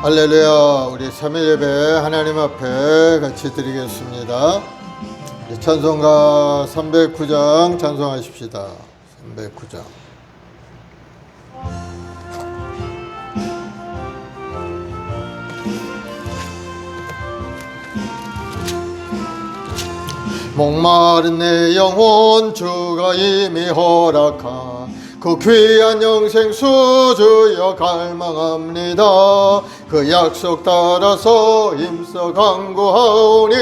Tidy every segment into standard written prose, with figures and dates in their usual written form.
할렐루야. 우리 3일 예배 하나님 앞에 같이 드리겠습니다. 찬송가 309장 찬송하십시다. 309장. 목마른 내 영혼 주가 이미 허락한 그 귀한 영생수 주여 갈망합니다. 그 약속 따라서 힘써 간구하오니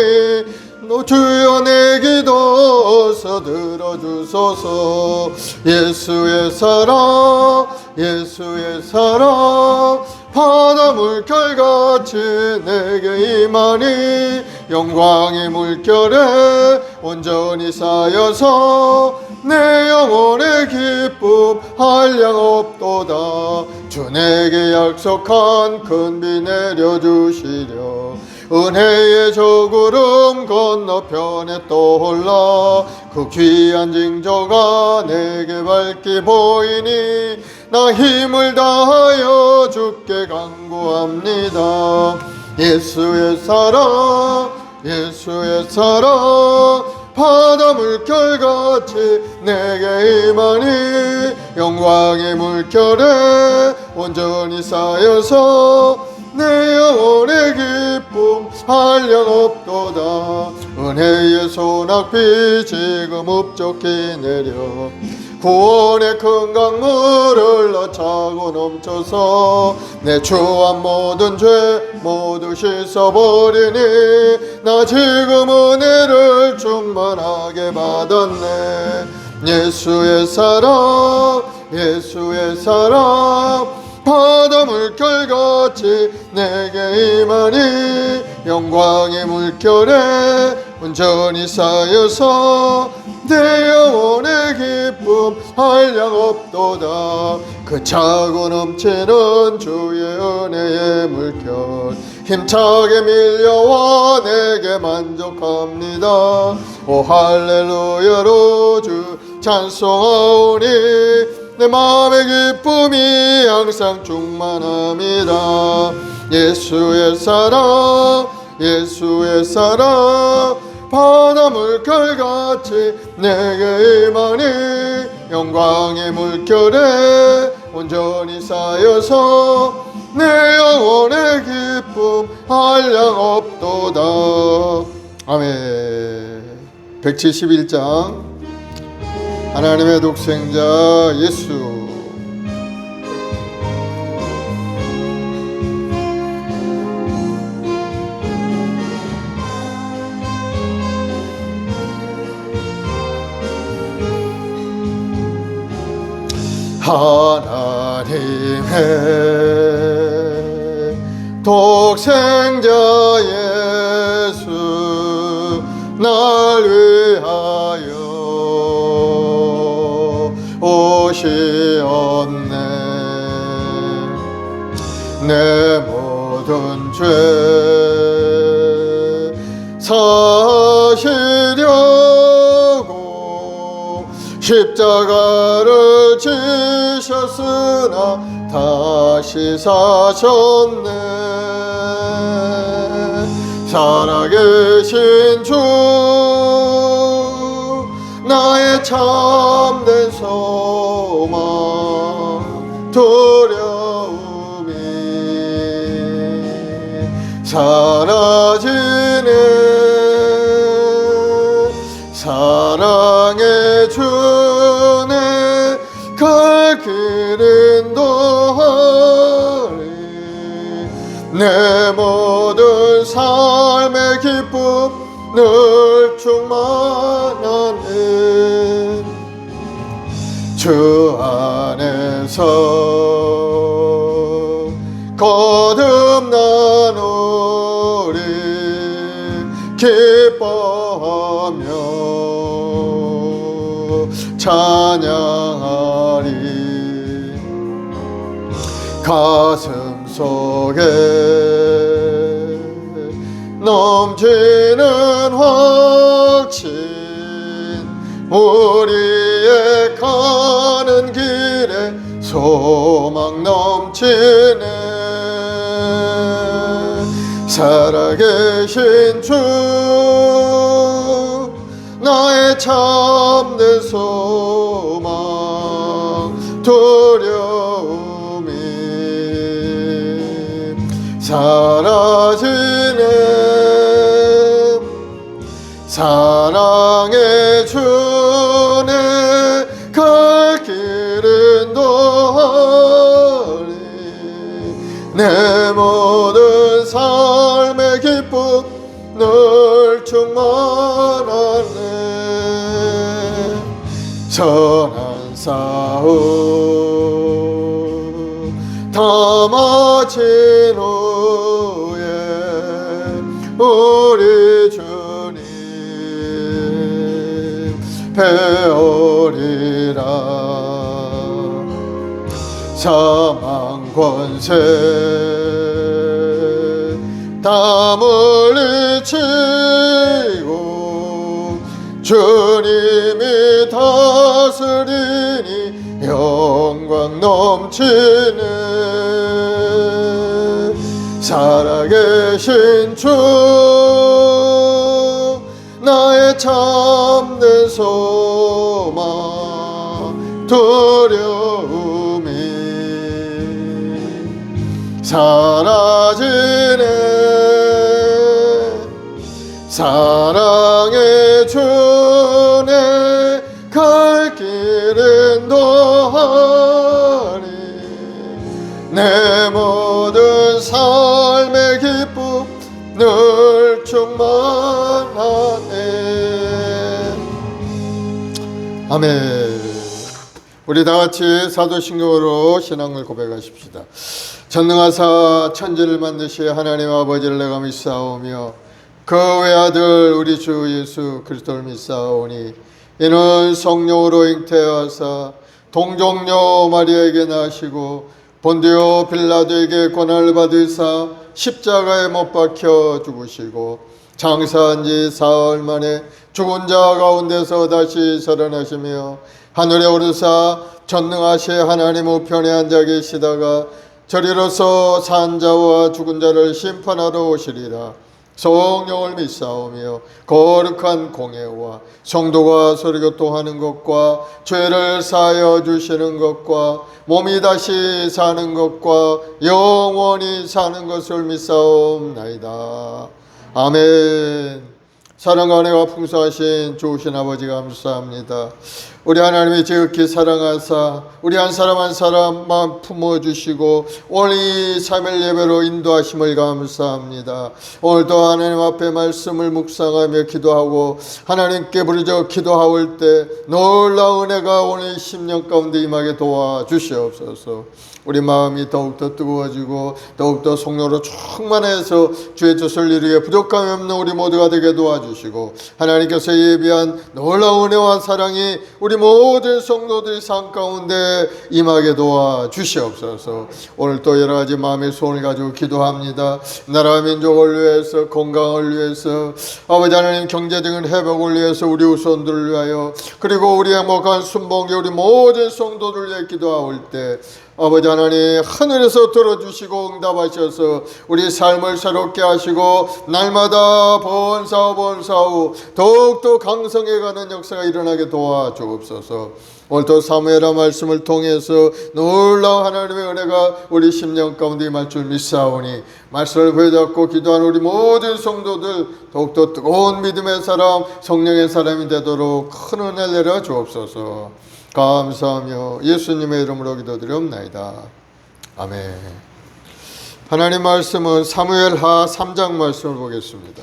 주여 내 기도 어서 들어주소서. 예수의 사랑 예수의 사랑 바다 물결같이 내게 임하니 영광의 물결에 온전히 쌓여서 내 영혼의 기쁨 한량 없도다. 주 내게 약속한 큰 비 내려주시려 은혜의 저 구름 건너편에 떠올라 그 귀한 징조가 내게 밝게 보이니 나 힘을 다하여 주께 간구합니다. 예수의 사랑 예수의 사랑 바다 물결같이 내게 임하니 영광의 물결에 온전히 쌓여서 내 영혼의 기쁨 한량 없도다. 은혜의 소낙비 지금 흡족히 내려 구원의 큰 강물을 넣자고 넘쳐서 내 추한 모든 죄 모두 씻어버리니 나 지금 은혜를 충만하게 받았네. 예수의 사랑 예수의 사랑 바다 물결같이 내게 임하니 영광의 물결에 온전히 쌓여서 내 영혼의 기쁨 한량 없도다. 그 차고 넘치는 주의 은혜의 물결 힘차게 밀려와 내게 만족합니다. 오 할렐루야로 주 찬송하오니 내 마음의 기쁨이 항상 충만합니다. 예수의 사랑 예수의 사랑 바다 물결같이 내게 임하니 영광의 물결에 온전히 쌓여서 내 영혼의 기쁨 한량 없도다. 아멘. 171장 하나님의 독생자 예수. 하나님의 독생자 예수 날 위하여 오시었네. 내 모든 죄 사시려고 십자가를 지셨으나 다시 사셨네. 살아계신 주 나의 참된 소망 두려움이 사라지네. 사랑의 주네 갈 길 인도하리. 내 모든 삶의 기쁨 늘 충만하네. 주 안에서 거듭나노리 기뻐하며 찬양하리. 가슴 속에 넘치는 확신 우리의 가는 길에 소망 넘치네. 살아계신 주 나의 참된 소망 두려움이 사라지네 사랑의 주내 갈 길은 더하리 내 모든 삶의 기쁨 늘 충만하네 선한 싸움 다 마친 후에 우리 주님 배우리라 사망 권세 다 물리치고 주님이 다스리니 영광 넘치네 살아계신 주 나의 참된 소망 두려움이 사라지네 사랑의 주내 갈 길은 더하니 내 모든 삶의 기쁨 늘 충만하네 아멘. 우리 다같이 사도신경으로 신앙을 고백하십시다. 전능하사 천지를 만드시 하나님 아버지를 내가 믿사오며 그 외아들 우리 주 예수 그리스도를 믿사오니 이는 성령으로 잉태하사 동정녀 마리아에게 나시고 본디오 빌라도에게 고난을 받으사 십자가에 못 박혀 죽으시고 장사한 지 사흘 만에 죽은 자 가운데서 다시 살아나시며 하늘에 오르사 전능하신 하나님 우편에 앉아 계시다가 저리로서 산 자와 죽은 자를 심판하러 오시리라. 성령을 믿사오며 거룩한 공예와 성도가 서로교통하는 것과 죄를 사하여 주시는 것과 몸이 다시 사는 것과 영원히 사는 것을 믿사옵나이다. 아멘. 사랑과 은혜가 풍성하신 좋으신 아버지 감사합니다. 우리 하나님이 지극히 사랑하사 우리 한 사람 한 사람만 품어주시고 오늘 이 3일 예배로 인도하심을 감사합니다. 오늘도 하나님 앞에 말씀을 묵상하며 기도하고 하나님께 부르짖어 기도할 때 놀라운 은혜가 오늘 10년 가운데 임하게 도와주시옵소서. 우리 마음이 더욱더 뜨거워지고 더욱더 성령으로 충만해서 주의 뜻을 이루게 부족함이 없는 우리 모두가 되게 도와주시고 하나님께서 예비한 놀라운 은혜와 사랑이 우리 모든 성도들의 삶 가운데 임하게 도와주시옵소서. 오늘 또 여러 가지 마음의 소원을 가지고 기도합니다. 나라 민족을 위해서 건강을 위해서 아버지 하나님 경제적인 회복을 위해서 우리 후손들을 위하여 그리고 우리 행복한 순복의 우리 모든 성도들을 위해 기도할 때 아버지 하나님 하늘에서 들어주시고 응답하셔서 우리 삶을 새롭게 하시고 날마다 번사후 더욱더 강성해가는 역사가 일어나게 도와주옵소서. 오늘도 사무엘의 말씀을 통해서 놀라운 하나님의 은혜가 우리 10년 가운데 임할 줄 믿사오니 말씀을 붙잡고 기도하는 우리 모든 성도들 더욱더 뜨거운 믿음의 사람 성령의 사람이 되도록 큰 은혜 내려 주옵소서. 감사하며 예수님의 이름으로 기도드리옵나이다. 아멘. 하나님 말씀은 사무엘하 3장 말씀을 보겠습니다.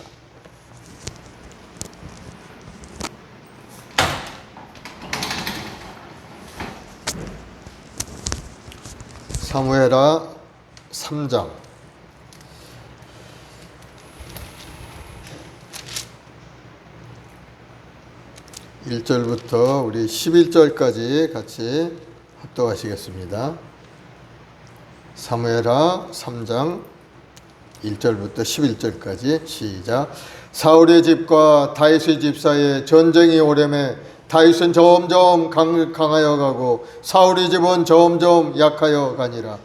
사무엘하 3장 1절부터 우리 11절까지 같이 합독하시겠습니다. 사무엘하 3장 1절부터 11절까지 시작. 사울의 집과 다윗의 집 사이에 전쟁이 오래매 다윗은 점점 강하여 가고 사울의 집은 점점 약하여 가니라.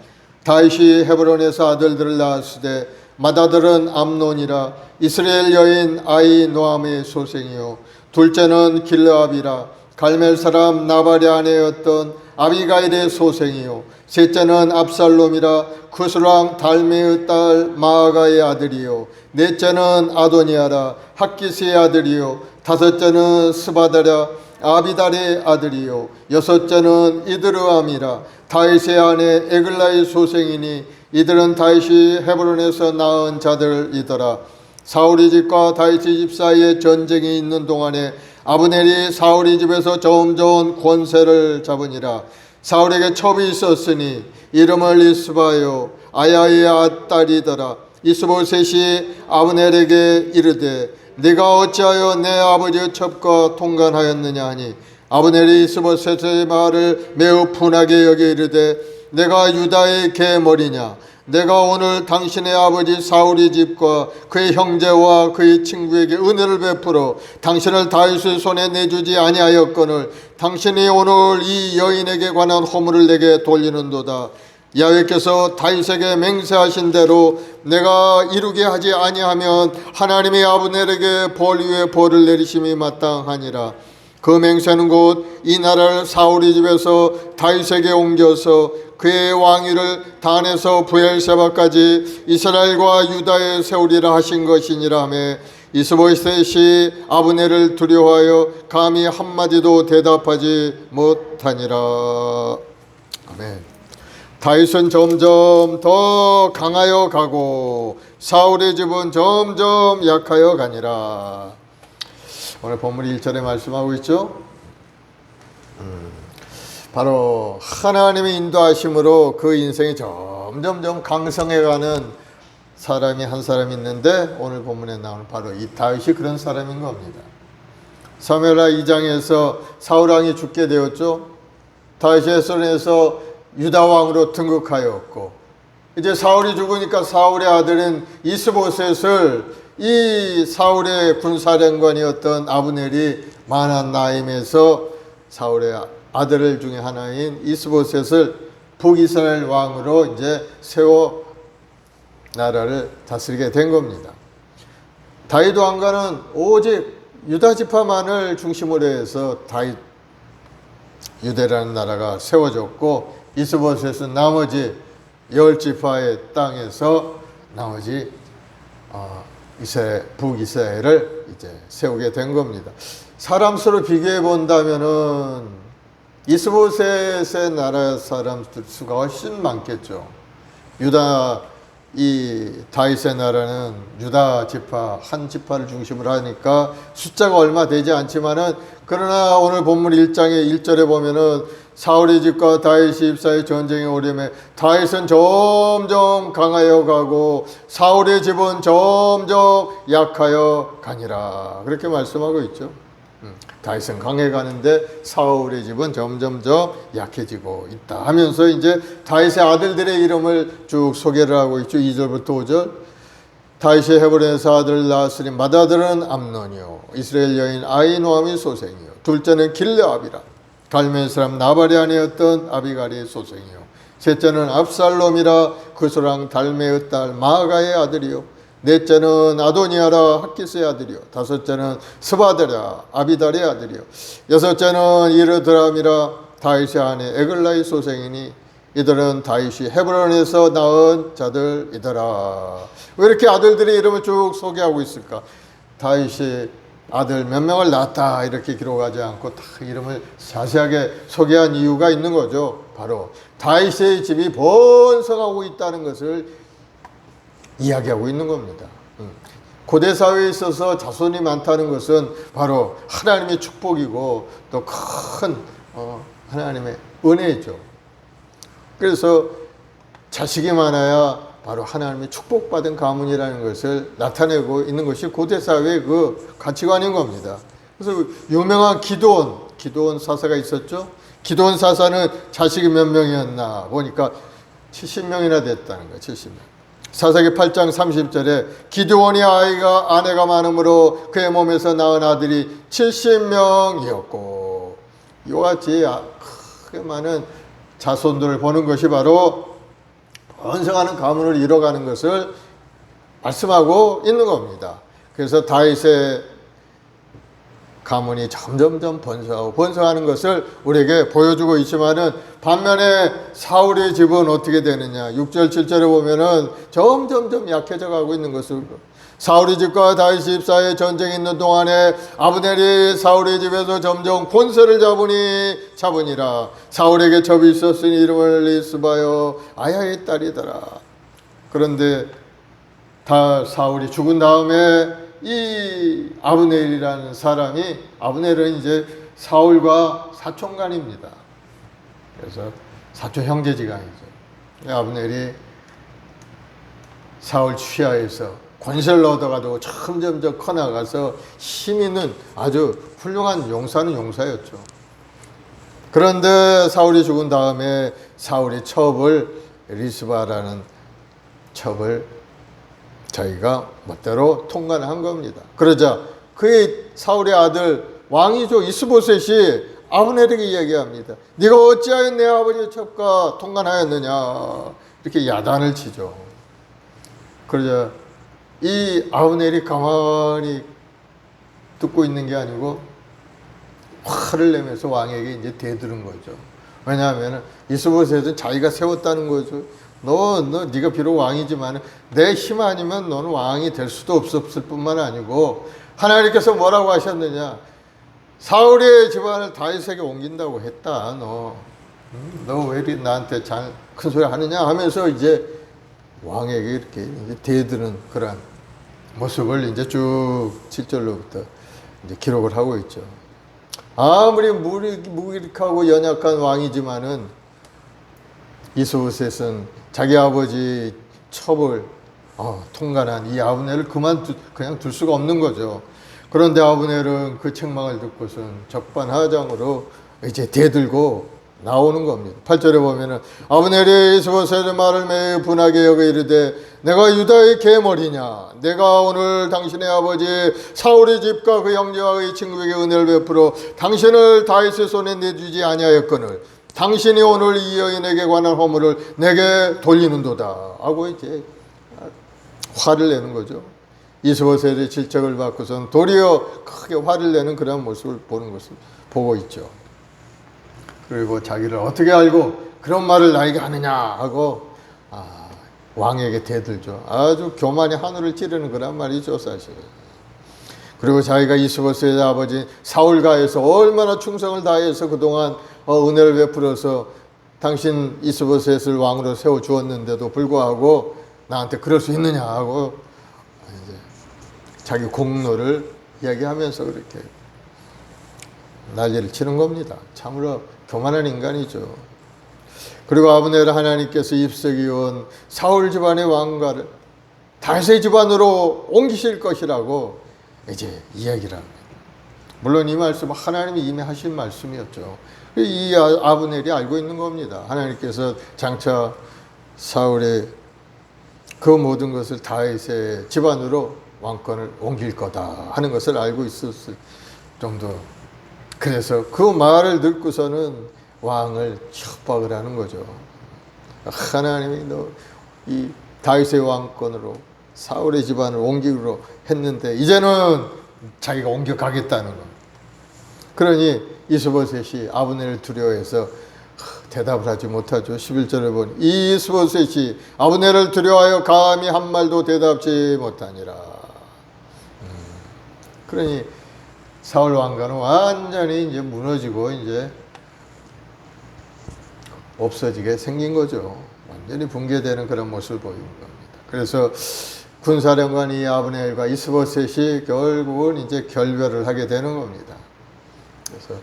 다윗이 헤브론에서 아들들을 낳았으되 맏아들은 암논이라 이스라엘 여인 아히노아미의 소생이요 둘째는 길르압이라 갈멜 사람 나발의 아내였던 아비가일의 소생이요 셋째는 압살롬이라 구스랑 달메의 딸 마아가의 아들이요 넷째는 아도니아라 학기스의 아들이요 다섯째는 스바다라 아비달의 아들이요 여섯째는 이드르암이라 다윗의 아내 에글라의 소생이니 이들은 다윗이 헤브론에서 낳은 자들이더라. 사울의 집과 다윗의 집 사이에 전쟁이 있는 동안에 아브넬이 사울의 집에서 점점 권세를 잡으니라. 사울에게 첩이 있었으니 이름을 이스바요 아야의 딸이더라. 이스보셋이 아브넬에게 이르되 네가 어찌하여 내 아버지의 첩과 통관하였느냐 하니 아브넬이 이스보셋의 말을 매우 분하게 여겨 이르되 내가 유다의 계머리냐 내가 오늘 당신의 아버지 사울의 집과 그의 형제와 그의 친구에게 은혜를 베풀어 당신을 다윗의 손에 내주지 아니하였거늘 당신이 오늘 이 여인에게 관한 허물을 내게 돌리는도다. 야훼께서 다윗에게 맹세하신 대로 내가 이루게 하지 아니하면 하나님이 아브넬에게 벌 위에 벌을 내리심이 마땅하니라. 그 맹세는 곧 이 나라를 사울의 집에서 다윗에게 옮겨서 그의 왕위를 단에서 브엘세바까지 이스라엘과 유다에 세우리라 하신 것이니라 하며 이스보셋이 아브넬을 두려워하여 감히 한마디도 대답하지 못하니라. 아멘. 다윗은 점점 더 강하여 가고 사울의 집은 점점 약하여 가니라. 오늘 본문 1절에 말씀하고 있죠. 바로 하나님의 인도하심으로 그 인생이 점점점 강성해가는 사람이 한 사람이 있는데 오늘 본문에 나오는 바로 이 다윗이 그런 사람인 겁니다. 사무엘하 2장에서 사울왕이 죽게 되었죠. 다윗이 헤스론에서 유다 왕으로 등극하였고 이제 사울이 죽으니까 사울의 아들인 이스보셋을 이 사울의 군사령관이었던 아브넬이 마하나임에서 사울의 아들 중에 하나인 이스보셋을 북이스라엘 왕으로 이제 세워 나라를 다스리게 된 겁니다. 다윗 왕가는 오직 유다 지파만을 중심으로 해서 다윗 유대라는 나라가 세워졌고 이스보셋은 나머지 10지파의 땅에서 나머지 북이스라엘을 이제 세우게 된 겁니다. 사람 수로 비교해 본다면은 이스보셋의 나라 사람들 수가 훨씬 많겠죠. 유다 이 다윗의 나라는 유다 지파 한 지파를 중심으로 하니까 숫자가 얼마 되지 않지만은 그러나 오늘 본문 1장의 1절에 보면은 사울의 집과 다윗의 집 사이 전쟁이 오려매 다윗은 점점 강하여 가고 사울의 집은 점점 약하여 가니라. 그렇게 말씀하고 있죠. 다윗은 강해 가는데 사울의 집은 점점점 약해지고 있다 하면서 이제 다윗의 아들들의 이름을 쭉 소개를 하고 있죠. 2절부터 5절. 다윗이 헤브론에서 아들을 낳았으니 맏아들은 암논이요 이스라엘 여인 아히노아미 소생이요 둘째는 길르압이라 갈멜 사람 나발의 아내였던 아비갈의 소생이요 셋째는 압살롬이라 구스랑 달메의 딸 마아가의 아들이요 넷째는 아도니아라 학기스의 아들이요 다섯째는 스바다라 아비달의 아들이요 여섯째는 이르드람이라 다윗의 아내 에글라의 소생이니 이들은 다윗이 헤브론에서 낳은 자들이더라. 왜 이렇게 아들들의 이름을 쭉 소개하고 있을까? 다윗이 아들 몇 명을 낳았다 이렇게 기록하지 않고 다 이름을 자세하게 소개한 이유가 있는 거죠. 바로 다윗의 집이 번성하고 있다는 것을 이야기하고 있는 겁니다. 고대 사회에 있어서 자손이 많다는 것은 바로 하나님의 축복이고 또 큰 하나님의 은혜죠. 그래서 자식이 많아야 바로 하나님의 축복받은 가문이라는 것을 나타내고 있는 것이 고대 사회의 그 가치관인 겁니다. 그래서 유명한 기드온 사사가 있었죠. 기드온 사사는 자식이 몇 명이었나 보니까 70명이나 됐다는 거예요. 70명. 사사기 8장 30절에 기드온이 아내가 많으므로 그의 몸에서 낳은 아들이 70명이었고 이와 같이 크게 많은 자손들을 보는 것이 바로 번성하는 가문을 이뤄가는 것을 말씀하고 있는 겁니다. 그래서 다윗의 가문이 점점점 번성하는 것을 우리에게 보여주고 있지만은 반면에 사울의 집은 어떻게 되느냐. 6절 7절에 보면은 점점점 약해져 가고 있는 것을, 사울의 집과 다윗 집 사이에 전쟁이 있는 동안에 아브넬이 사울의 집에서 점점 권세를 잡으니라. 사울에게 첩이 있었으니 이름을 리스바여 아야의 딸이더라. 그런데 사울이 죽은 다음에 이 아브넬이라는 사람이, 아브넬은 이제 사울과 사촌간입니다. 그래서 사촌 형제지간이죠. 아브넬이 사울 취하에서 권세를 얻어가지고 점점점 커나가서 힘 있는 아주 훌륭한 용사는 용사였죠. 그런데 사울이 죽은 다음에 사울이 첩을, 리스바라는 첩을 자기가 멋대로 통관한 겁니다. 그러자 그의 사울의 아들 왕이죠, 이스보셋이 아브넬에게 이야기합니다. 네가 어찌하여 내 아버지의 첩과 통관하였느냐, 이렇게 야단을 치죠. 그러자 이 아브넬이 가만히 듣고 있는 게 아니고 화를 내면서 왕에게 이제 대들은 거죠. 왜냐하면 이스보셋은 자기가 세웠다는 거죠. 네가 비록 왕이지만 내 힘 아니면 너는 왕이 될 수도 없었을 뿐만 아니고, 하나님께서 뭐라고 하셨느냐, 사울의 집안을 다윗에게 옮긴다고 했다. 너 왜 이리 나한테 큰 소리 하느냐 하면서 이제 왕에게 이렇게 이제 대드는 그런 모습을 이제 쭉 7절로부터 이제 기록을 하고 있죠. 아무리 무기력하고 연약한 왕이지만은 이스보셋은 자기 아버지 첩을 통관한 이 아브넬을 그냥 둘 수가 없는 거죠. 그런데 아브넬은 그 책망을 듣고선 적반하장으로 이제 대들고 나오는 겁니다. 8절에 보면은 아브넬이 이스보셋의 말을 매우 분하게 여겨 이르되 내가 유다의 계머리냐, 내가 오늘 당신의 아버지 사울의 집과 그 형제와 그의 친구에게 은혜를 베풀어 당신을 다윗의 손에 내주지 아니하였거늘 당신이 오늘 이 여인에게 관한 허물을 내게 돌리는도다 하고 이제 화를 내는 거죠. 이스보셋의 질책을 받고선 도리어 크게 화를 내는 그런 모습을 보고 있죠. 그리고 자기를 어떻게 알고 그런 말을 나에게 하느냐 하고 왕에게 대들죠. 아주 교만이 하늘을 찌르는 그런 말이죠, 사실. 그리고 자기가 이스보셋의 아버지 사울가에서 얼마나 충성을 다해서 그동안 은혜를 베풀어서 당신 이스보셋을 왕으로 세워주었는데도 불구하고 나한테 그럴 수 있느냐 하고 이제 자기 공로를 이야기하면서 그렇게 난리를 치는 겁니다. 참으로 교만한 인간이죠. 그리고 아브넬은 하나님께서 입속이 온 사울 집안의 왕가를 다윗의 집안으로 옮기실 것이라고 이제 이야기를 합니다. 물론 이 말씀은 하나님이 이미 하신 말씀이었죠. 이 아브넬이 알고 있는 겁니다. 하나님께서 장차 사울의 그 모든 것을 다윗의 집안으로 왕권을 옮길 거다 하는 것을 알고 있었을 정도. 그래서 그 말을 듣고서는 왕을 협박을 하는 거죠. 하나님이 이 다윗의 왕권으로 사울의 집안을 옮기기로 했는데 이제는 자기가 옮겨가겠다는 겁니다. 그러니 이스보셋이 아브넬을 두려워해서 대답을 하지 못하죠. 11절에 보니 이스보셋이 아브넬을 두려워하여 감히 한 말도 대답지 못하니라. 그러니 사울 왕가는 완전히 이제 무너지고 이제 없어지게 생긴 거죠. 완전히 붕괴되는 그런 모습을 보이는 겁니다. 그래서 군사령관 이 아브넬과 이스보셋이 결국은 이제 결별을 하게 되는 겁니다. 그래서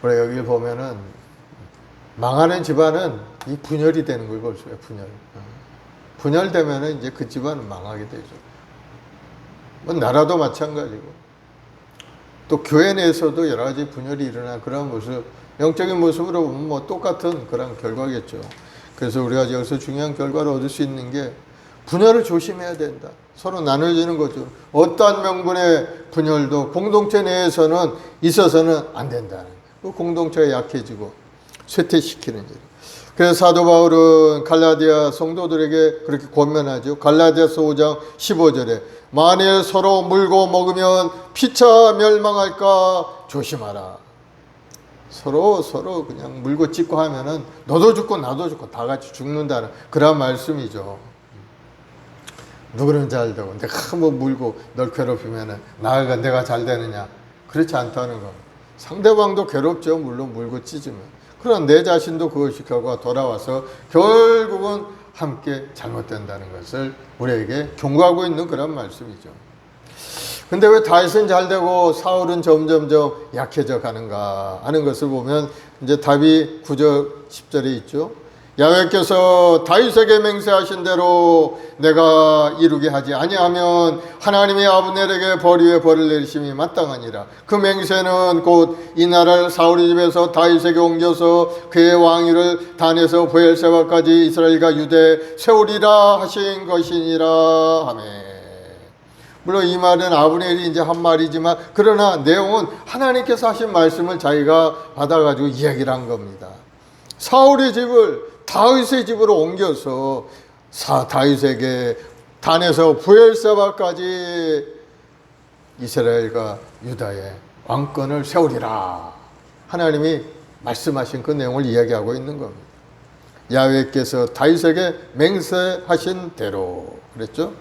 우리 여기 보면은 망하는 집안은 이 분열이 되는 걸 볼 수 있어요. 분열되면은 이제 그 집안은 망하게 되죠. 뭐 나라도 마찬가지고. 또 교회 내에서도 여러 가지 분열이 일어난 그런 모습, 영적인 모습으로 보면 뭐 똑같은 그런 결과겠죠. 그래서 우리가 여기서 중요한 결과를 얻을 수 있는 게 분열을 조심해야 된다. 서로 나눠지는 거죠. 어떠한 명분의 분열도 공동체 내에서는 있어서는 안 된다는 거예요. 그 공동체가 약해지고 쇠퇴시키는 일. 그래서 사도 바울은 갈라디아 성도들에게 그렇게 권면하죠. 갈라디아서 5장 15절에 만일 서로 물고 먹으면 피차 멸망할까 조심하라. 서로 그냥 물고 찢고 하면은 너도 죽고 나도 죽고 다 같이 죽는다는 그런 말씀이죠. 누구는 잘 되고 내가 한번 물고 널 괴롭히면은 내가 잘 되느냐? 그렇지 않다는 거. 상대방도 괴롭죠. 물론 물고 찢으면. 그러나 내 자신도 그것이 결과가 돌아와서 결국은 함께 잘못된다는 것을 우리에게 경고하고 있는 그런 말씀이죠. 근데 왜 다윗은 잘 되고 사울은 점점점 약해져 가는가 하는 것을 보면 이제 답이 9절 10절에 있죠. 야훼께서 다윗에게 맹세하신 대로 내가 이루게 하지 아니하면 하나님이 아브넬에게 벌 위에 벌을 내리심이 마땅하니라. 그 맹세는 곧 이 나라를 사울의 집에서 다윗에게 옮겨서 그의 왕위를 단에서 브엘세바까지 이스라엘과 유대 세우리라 하신 것이니라 하매. 물론 이 말은 아브넬이 이제 한 말이지만 그러나 내용은 하나님께서 하신 말씀을 자기가 받아가지고 이야기를 한 겁니다. 사울의 집을 다윗의 집으로 옮겨서 다윗에게 단에서 브엘세바까지 이스라엘과 유다의 왕권을 세우리라. 하나님이 말씀하신 그 내용을 이야기하고 있는 겁니다. 야훼께서 다윗에게 맹세하신 대로 그랬죠.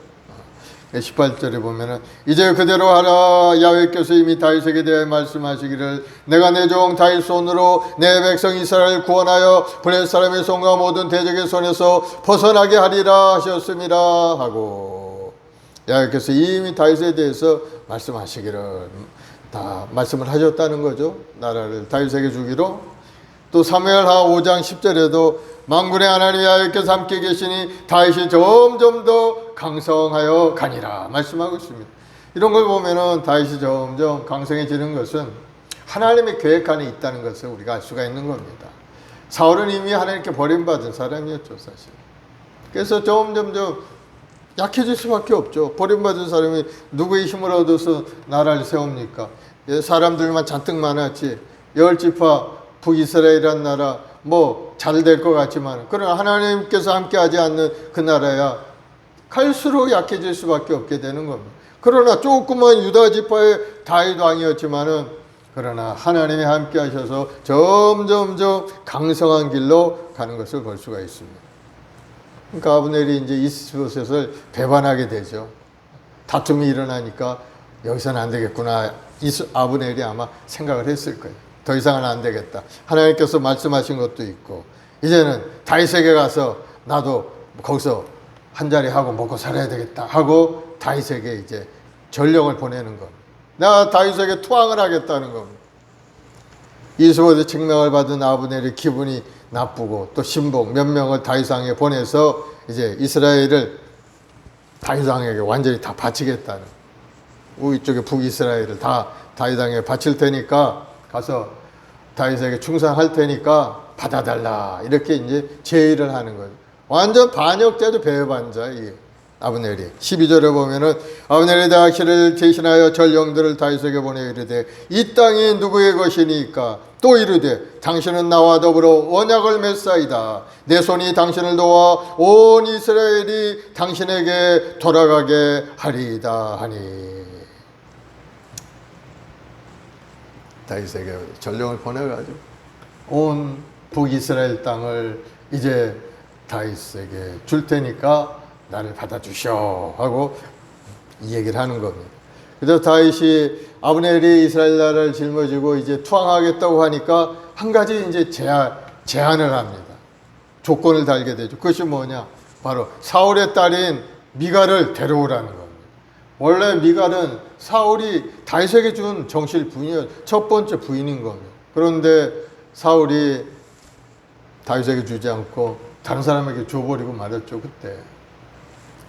18절에 보면은 이제 그대로 하라. 야훼께서 이미 다윗에게 대해 말씀하시기를 내가 내 종 다윗 손으로 내 백성 이스라엘을 구원하여 블레셋 사람의 손과 모든 대적의 손에서 벗어나게 하리라 하셨습니다 하고, 야훼께서 이미 다윗에 대해서 말씀하시기를 다 말씀을 하셨다는 거죠. 나라를 다윗에게 주기로. 또 사무엘하 5장 10절에도 만군의 하나님 야훼께서 함께 계시니 다윗이 점점 더 강성하여 가니라 말씀하고 있습니다. 이런 걸 보면은 다윗이 점점 강성해지는 것은 하나님의 계획 안에 있다는 것을 우리가 알 수가 있는 겁니다. 사울은 이미 하나님께 버림받은 사람이었죠, 사실. 그래서 점점점 약해질 수밖에 없죠. 버림받은 사람이 누구의 힘을 얻어서 나라를 세웁니까? 사람들만 잔뜩 많았지. 열 지파 북이스라엘이란 나라 잘 될 것 같지만 그러나 하나님께서 함께하지 않는 그 나라야 갈수록 약해질 수밖에 없게 되는 겁니다. 그러나 조그만 유다 지파의 다윗 왕이었지만은 그러나 하나님이 함께하셔서 점점점 강성한 길로 가는 것을 볼 수가 있습니다. 그러니까 아브넬이 이제 이스보셋을 배반하게 되죠. 다툼이 일어나니까 여기서는 안 되겠구나. 아브넬이 아마 생각을 했을 거예요. 더 이상은 안 되겠다. 하나님께서 말씀하신 것도 있고 이제는 다윗에게 가서 나도 거기서 한 자리 하고 먹고 살아야 되겠다 하고 다윗에게 이제 전령을 보내는 겁니다. 내가 다윗에게 투항을 하겠다는 겁니다. 이스보셋 책명을 받은 아브넬이 기분이 나쁘고 또 신복 몇 명을 다윗 왕에게 보내서 이제 이스라엘을 다윗 왕에게 완전히 다 바치겠다는, 이쪽에 북이스라엘을 다 다윗 왕에게 바칠 테니까 가서 다윗에게 충성할 테니까 받아달라 이렇게 이제 제의를 하는 거죠. 완전 반역자도 배반자 이 아브넬이. 12절에 보면은 아브넬이 다윗을 대신하여 전령들을 다윗에게 보내 이르되 이 땅이 누구의 것이니까? 또 이르되 당신은 나와 더불어 언약을 맺사이다. 내 손이 당신을 도와 온 이스라엘이 당신에게 돌아가게 하리이다 하니. 다윗에게 전령을 보내가지고 온 북이스라엘 땅을 이제 다윗에게 줄 테니까 나를 받아주셔 하고 이 얘기를 하는 겁니다. 그래서 다윗이 아브넬이 이스라엘 나라를 짊어지고 이제 투항하겠다고 하니까 한 가지 이제 제안을 합니다. 조건을 달게 되죠. 그것이 뭐냐? 바로 사울의 딸인 미갈을 데려오라는 겁니다. 원래 미갈은 사울이 다윗에게 준 정실 부인이었, 첫 번째 부인인 겁니다. 그런데 사울이 다윗에게 주지 않고 다른 사람에게 줘버리고 말았죠, 그때.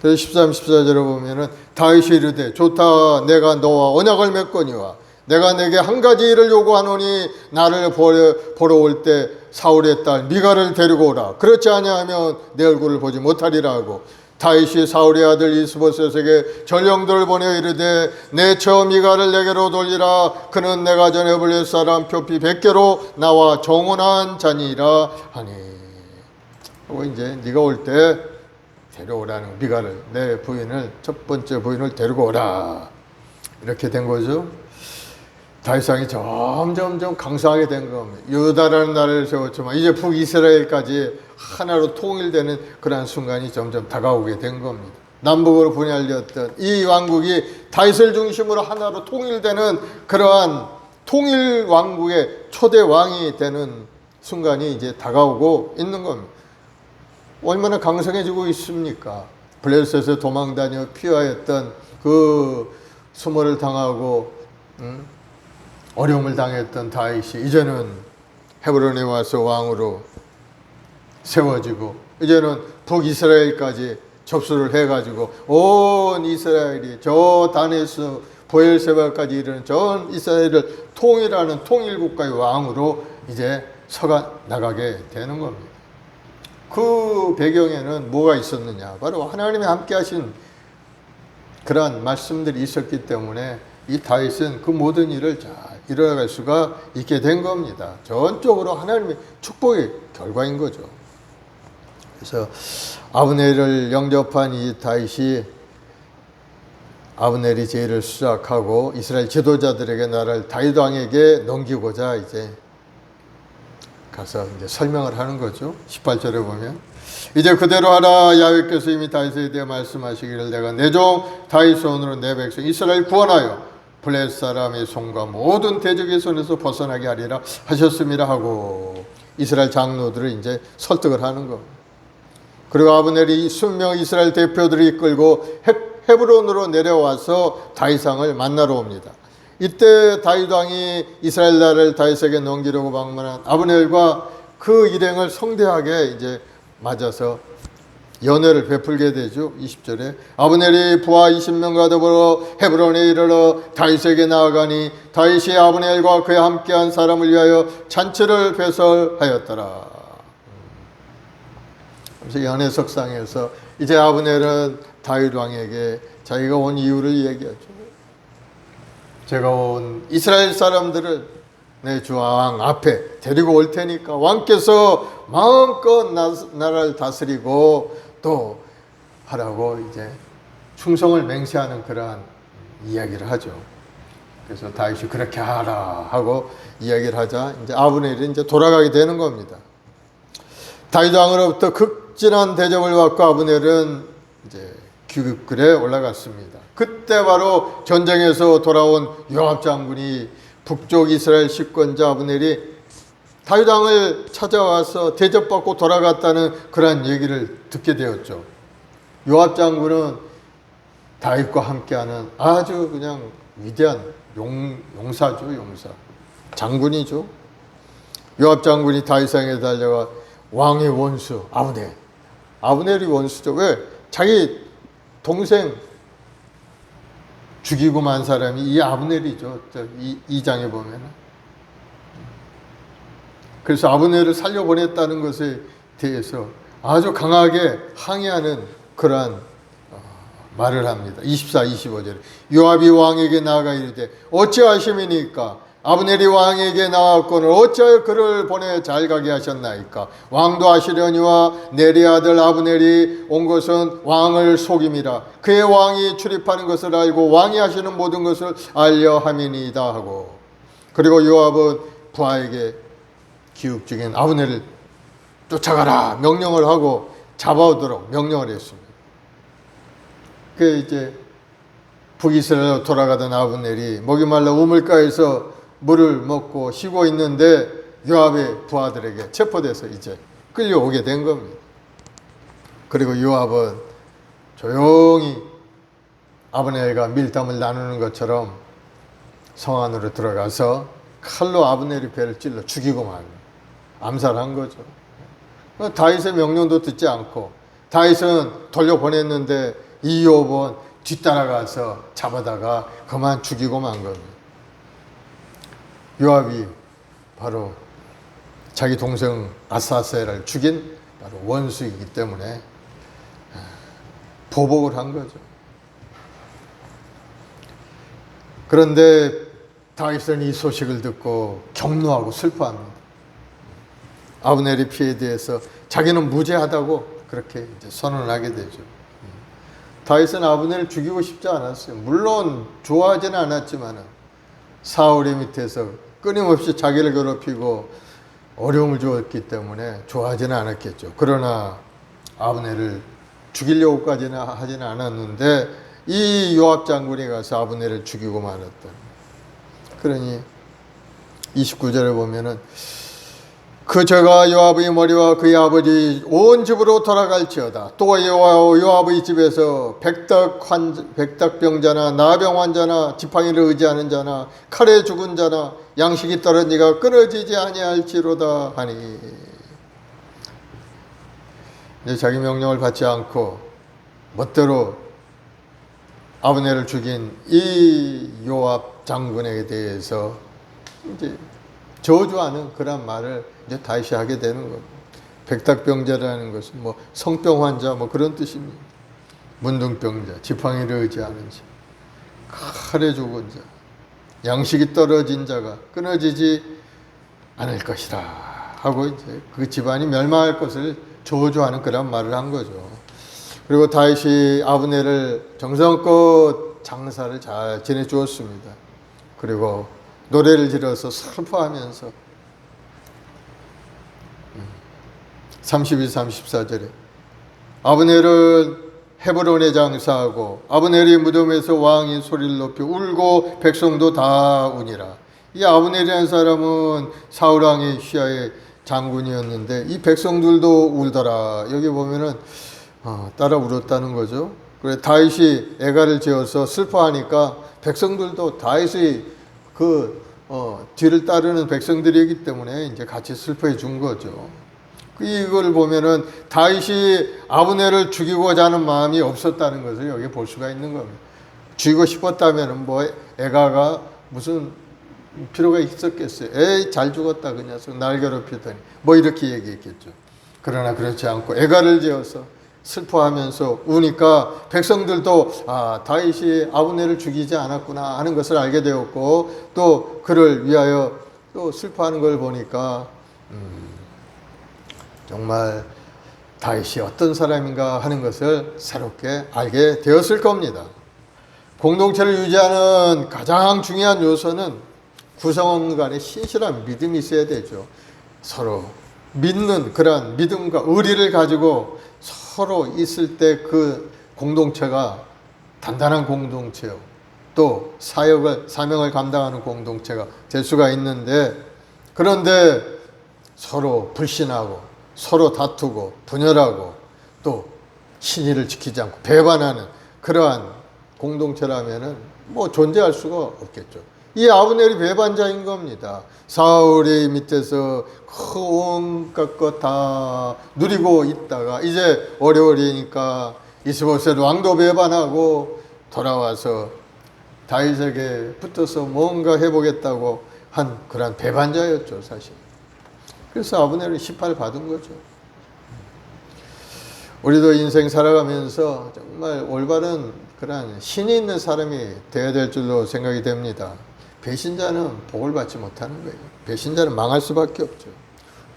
그래서 13, 14절에 보면은 다윗이 이르되 좋다. 내가 너와 언약을 맺거니와 내가 내게 한 가지 일을 요구하노니 나를 보러 올 때 사울의 딸 미갈을 데리고 오라. 그렇지 아니하면 내 얼굴을 보지 못하리라 하고, 다윗이 사울의 아들 이스보셋에게 전령들을 보내 이르되 내 처 미갈을 내게로 돌리라. 그는 내가 전에 블레셋 사람 표피 100개로 나와 정혼한 자니라 하니. 하고 이제 네가 올 때 데려오라는 미갈을, 내 부인을, 첫 번째 부인을 데리고 오라. 이렇게 된 거죠. 다윗왕이 점점 강성하게 된 겁니다. 유다라는 나라를 세웠지만 이제 북이스라엘까지 하나로 통일되는 그러한 순간이 점점 다가오게 된 겁니다. 남북으로 분열되었던 이 왕국이 다윗을 중심으로 하나로 통일되는 그러한 통일 왕국의 초대 왕이 되는 순간이 이제 다가오고 있는 겁니다. 얼마나 강성해지고 있습니까? 블레셋에 도망다녀 피하였던 그 수모를 당하고 어려움을 당했던 다윗이 이제는 헤브론에 와서 왕으로 세워지고 이제는 북이스라엘까지 접수를 해가지고 온 이스라엘이 저 다네스 보엘세바까지 이르는 전 이스라엘을 통일하는 통일국가의 왕으로 이제 서가 나가게 되는 겁니다. 그 배경에는 뭐가 있었느냐? 바로 하나님이 함께 하신 그러한 말씀들이 있었기 때문에 이 다윗은 그 모든 일을 잘 이뤄갈 수가 있게 된 겁니다. 전적으로 하나님의 축복의 결과인 거죠. 그래서 아브넬을 영접한 이 다윗이 아브넬이 죄를 수락하고 이스라엘 지도자들에게 나라를 다윗 왕에게 넘기고자 이제 가서 이제 설명을 하는 거죠. 18절에 보면 이제 그대로 하라. 야훼께서 이미 다윗에 대해 말씀하시기를 내가 내 종 다윗 손으로 내 백성 이스라엘 구원하여 블레셋 사람의 손과 모든 대적의 손에서 벗어나게 하리라 하셨습니다 하고 이스라엘 장로들을 이제 설득을 하는 겁니다. 그리고 아브넬이 20명 이스라엘 대표들을 이끌고 헤브론으로 내려와서 다윗왕을 만나러 옵니다. 이때 다윗 왕이 이스라엘 나라를 다윗에게 넘기려고 방문한 아브넬과 그 일행을 성대하게 이제 맞아서 연회를 베풀게 되죠. 20절에 아브넬이 부하 20명과 더불어 헤브론에 이르러 다윗에게 나아가니 다윗이 아브넬과 그에 함께한 사람을 위하여 잔치를 배설하였더라. 그래서 연회석상에서 이제 아브넬은 다윗 왕에게 자기가 온 이유를 얘기하죠. 제가 온 이스라엘 사람들을 내 주 왕 앞에 데리고 올 테니까 왕께서 마음껏 나라를 다스리고 또 하라고 이제 충성을 맹세하는 그러한 이야기를 하죠. 그래서 다윗이 그렇게 하라 하고 이야기를 하자 이제 아브넬이 이제 돌아가게 되는 겁니다. 다윗 왕으로부터 극진한 대접을 받고 아브넬은 이제 귀급글에 올라갔습니다. 그때 바로 전쟁에서 돌아온 요압 장군이 북쪽 이스라엘 집권자 아브넬이 다윗 왕을 찾아와서 대접받고 돌아갔다는 그런 얘기를 듣게 되었죠. 요압 장군은 다윗과 함께하는 아주 그냥 위대한 용사죠, 용사. 장군이죠. 요압 장군이 다윗에게 달려가 왕의 원수 아브넬이 원수죠. 왜? 자기 동생 죽이고 만 사람이 이 아브넬이죠. 이 장에 보면. 그래서 아브넬을 살려보냈다는 것에 대해서 아주 강하게 항의하는 그러한 말을 합니다. 24, 25절에 요압이 왕에게 나아가 이르되 어찌하심이니까 아브넬이 왕에게 나왔거늘 어찌하여 그를 보내 잘 가게 하셨나이까 왕도 아시려니와 네리 아들 아브넬이 온 것은 왕을 속임이라 그의 왕이 출입하는 것을 알고 왕이 하시는 모든 것을 알려 함이니이다 하고 그리고 요압은 부하에게 기욱 중인 아브넬을 쫓아가라 명령을 하고 잡아오도록 명령을 했습니다. 그 이제 북이스라엘로 돌아가던 아브넬이 목이 말라 우물가에서 물을 먹고 쉬고 있는데 요압의 부하들에게 체포돼서 이제 끌려오게 된 겁니다. 그리고 요압은 조용히 아브넬과 밀담을 나누는 것처럼 성 안으로 들어가서 칼로 아브넬의 배를 찔러 죽이고만 암살한 거죠. 다윗의 명령도 듣지 않고 다윗은 돌려보냈는데 이 요압은 뒤따라가서 잡아다가 그만 죽이고 만 겁니다. 요압이 바로 자기 동생 아사셀을 죽인 바로 원수이기 때문에 보복을 한 거죠. 그런데 다윗은 이 소식을 듣고 격노하고 슬퍼합니다. 아브넬의 피해에 대해서 자기는 무죄하다고 그렇게 이제 선언을 하게 되죠. 다윗은 아브넬을 죽이고 싶지 않았어요. 물론 좋아하지는 않았지만 사울의 밑에서 끊임없이 자기를 괴롭히고 어려움을 주었기 때문에 좋아하지는 않았겠죠. 그러나 아브넬을 죽이려고까지는 하지는 않았는데 이 요압 장군이 가서 아브넬을 죽이고 말았다. 그러니 29절에 보면은 그 저가 요압의 머리와 그의 아버지 온 집으로 돌아갈지어다. 또 요압의 집에서 백덕병자나 나병 환자나 지팡이를 의지하는 자나 칼에 죽은 자나 양식이 떨어진 이가 끊어지지 아니할지로다 하니. 이제 자기 명령을 받지 않고 멋대로 아브넬을 죽인 이 요압 장군에 대해서 이제 저주하는 그런 말을 이제 다시 하게 되는 겁니다. 백탁병자라는 것은 뭐 성병 환자 뭐 그런 뜻입니다. 문둥병자, 지팡이를 의지하는 자, 칼에 죽은 자, 양식이 떨어진 자가 끊어지지 않을 것이다 하고 이제 그 집안이 멸망할 것을 저주하는 그런 말을 한 거죠. 그리고 다윗이 아브넬을 정성껏 장사를 잘 지내주었습니다. 그리고 노래를 지르서 슬퍼하면서 32, 34절에 아브넬은 헤브론에 장사하고 아브넬이 무덤에서 왕이 소리를 높이 울고 백성도 다 우니라. 이 아브넬이라는 사람은 사울왕의 시야의 장군이었는데 이 백성들도 울더라. 여기 보면은 따라 울었다는 거죠. 그래 다윗이 애가를 지어서 슬퍼하니까 백성들도 다윗의 뒤를 따르는 백성들이기 때문에 이제 같이 슬퍼해 준 거죠. 이걸 보면은 다윗이 아브넬을 죽이고자 하는 마음이 없었다는 것을 여기 볼 수가 있는 겁니다. 죽이고 싶었다면은 뭐 애가가 무슨 필요가 있었겠어요. 에이 잘 죽었다 그 녀석 날 괴롭히더니 뭐 이렇게 얘기했겠죠. 그러나 그렇지 않고 애가를 지어서 슬퍼하면서 우니까 백성들도 다윗이 아브넬을 죽이지 않았구나 하는 것을 알게 되었고 또 그를 위하여 또 슬퍼하는 걸 보니까 정말 다윗이 어떤 사람인가 하는 것을 새롭게 알게 되었을 겁니다. 공동체를 유지하는 가장 중요한 요소는 구성원 간의 신실한 믿음이 있어야 되죠. 서로 믿는 그러한 믿음과 의리를 가지고 서로 있을 때 그 공동체가 단단한 공동체요. 또 사명을 감당하는 공동체가 될 수가 있는데 그런데 서로 불신하고 서로 다투고 분열하고 또 신의를 지키지 않고 배반하는 그러한 공동체라면은 뭐 존재할 수가 없겠죠. 이 아브넬이 배반자인 겁니다. 사울의 밑에서 온갖 것 다 누리고 있다가 이제 어려우니까 이스보셋 왕도 배반하고 돌아와서 다윗에게 붙어서 뭔가 해보겠다고 한 그런 배반자였죠, 사실. 그래서 아브넬은 시파를 받은 거죠. 우리도 인생 살아가면서 정말 올바른 그런 신이 있는 사람이 되어야 될 줄로 생각이 됩니다. 배신자는 복을 받지 못하는 거예요. 배신자는 망할 수밖에 없죠.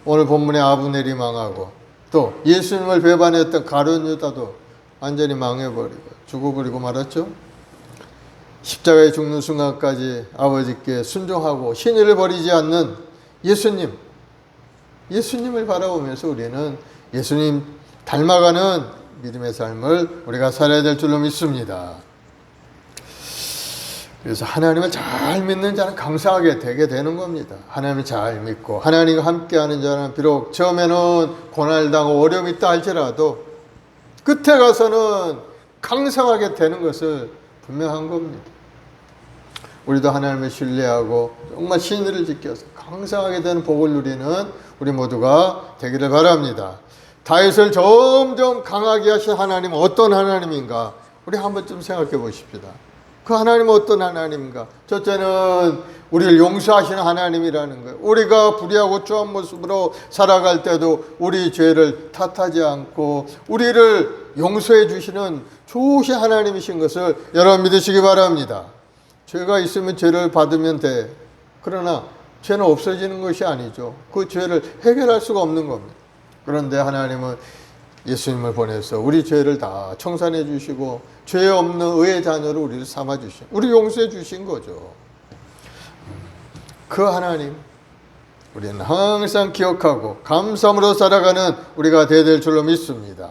오늘 본문의 아브넬이 망하고 또 예수님을 배반했던 가룟 유다도 완전히 망해버리고 죽어버리고 말았죠. 십자가에 죽는 순간까지 아버지께 순종하고 신의를 버리지 않는 예수님을 바라보면서 우리는 예수님 닮아가는 믿음의 삶을 우리가 살아야 될 줄로 믿습니다. 그래서 하나님을 잘 믿는 자는 강성하게 되게 되는 겁니다. 하나님을 잘 믿고 하나님과 함께하는 자는 비록 처음에는 고난당하고 어려움이 있다 할지라도 끝에 가서는 강성하게 되는 것을 분명한 겁니다. 우리도 하나님을 신뢰하고 정말 신의를 지켜서 강성하게 되는 복을 누리는 우리 모두가 되기를 바랍니다. 다윗을 점점 강하게 하신 하나님은 어떤 하나님인가? 우리 한 번쯤 생각해 보십시다. 그 하나님은 어떤 하나님인가? 첫째는 우리를 용서하시는 하나님이라는 거예요. 우리가 불의하고 추한 모습으로 살아갈 때도 우리 죄를 탓하지 않고 우리를 용서해 주시는 좋으신 하나님이신 것을 여러분 믿으시기 바랍니다. 죄가 있으면 죄를 받으면 돼. 그러나 죄는 없어지는 것이 아니죠. 그 죄를 해결할 수가 없는 겁니다. 그런데 하나님은 예수님을 보내서 우리 죄를 다 청산해 주시고 죄 없는 의의 자녀로 우리를 삼아 주신, 우리 용서해 주신 거죠. 그 하나님 우리는 항상 기억하고 감사함으로 살아가는 우리가 되될 줄로 믿습니다.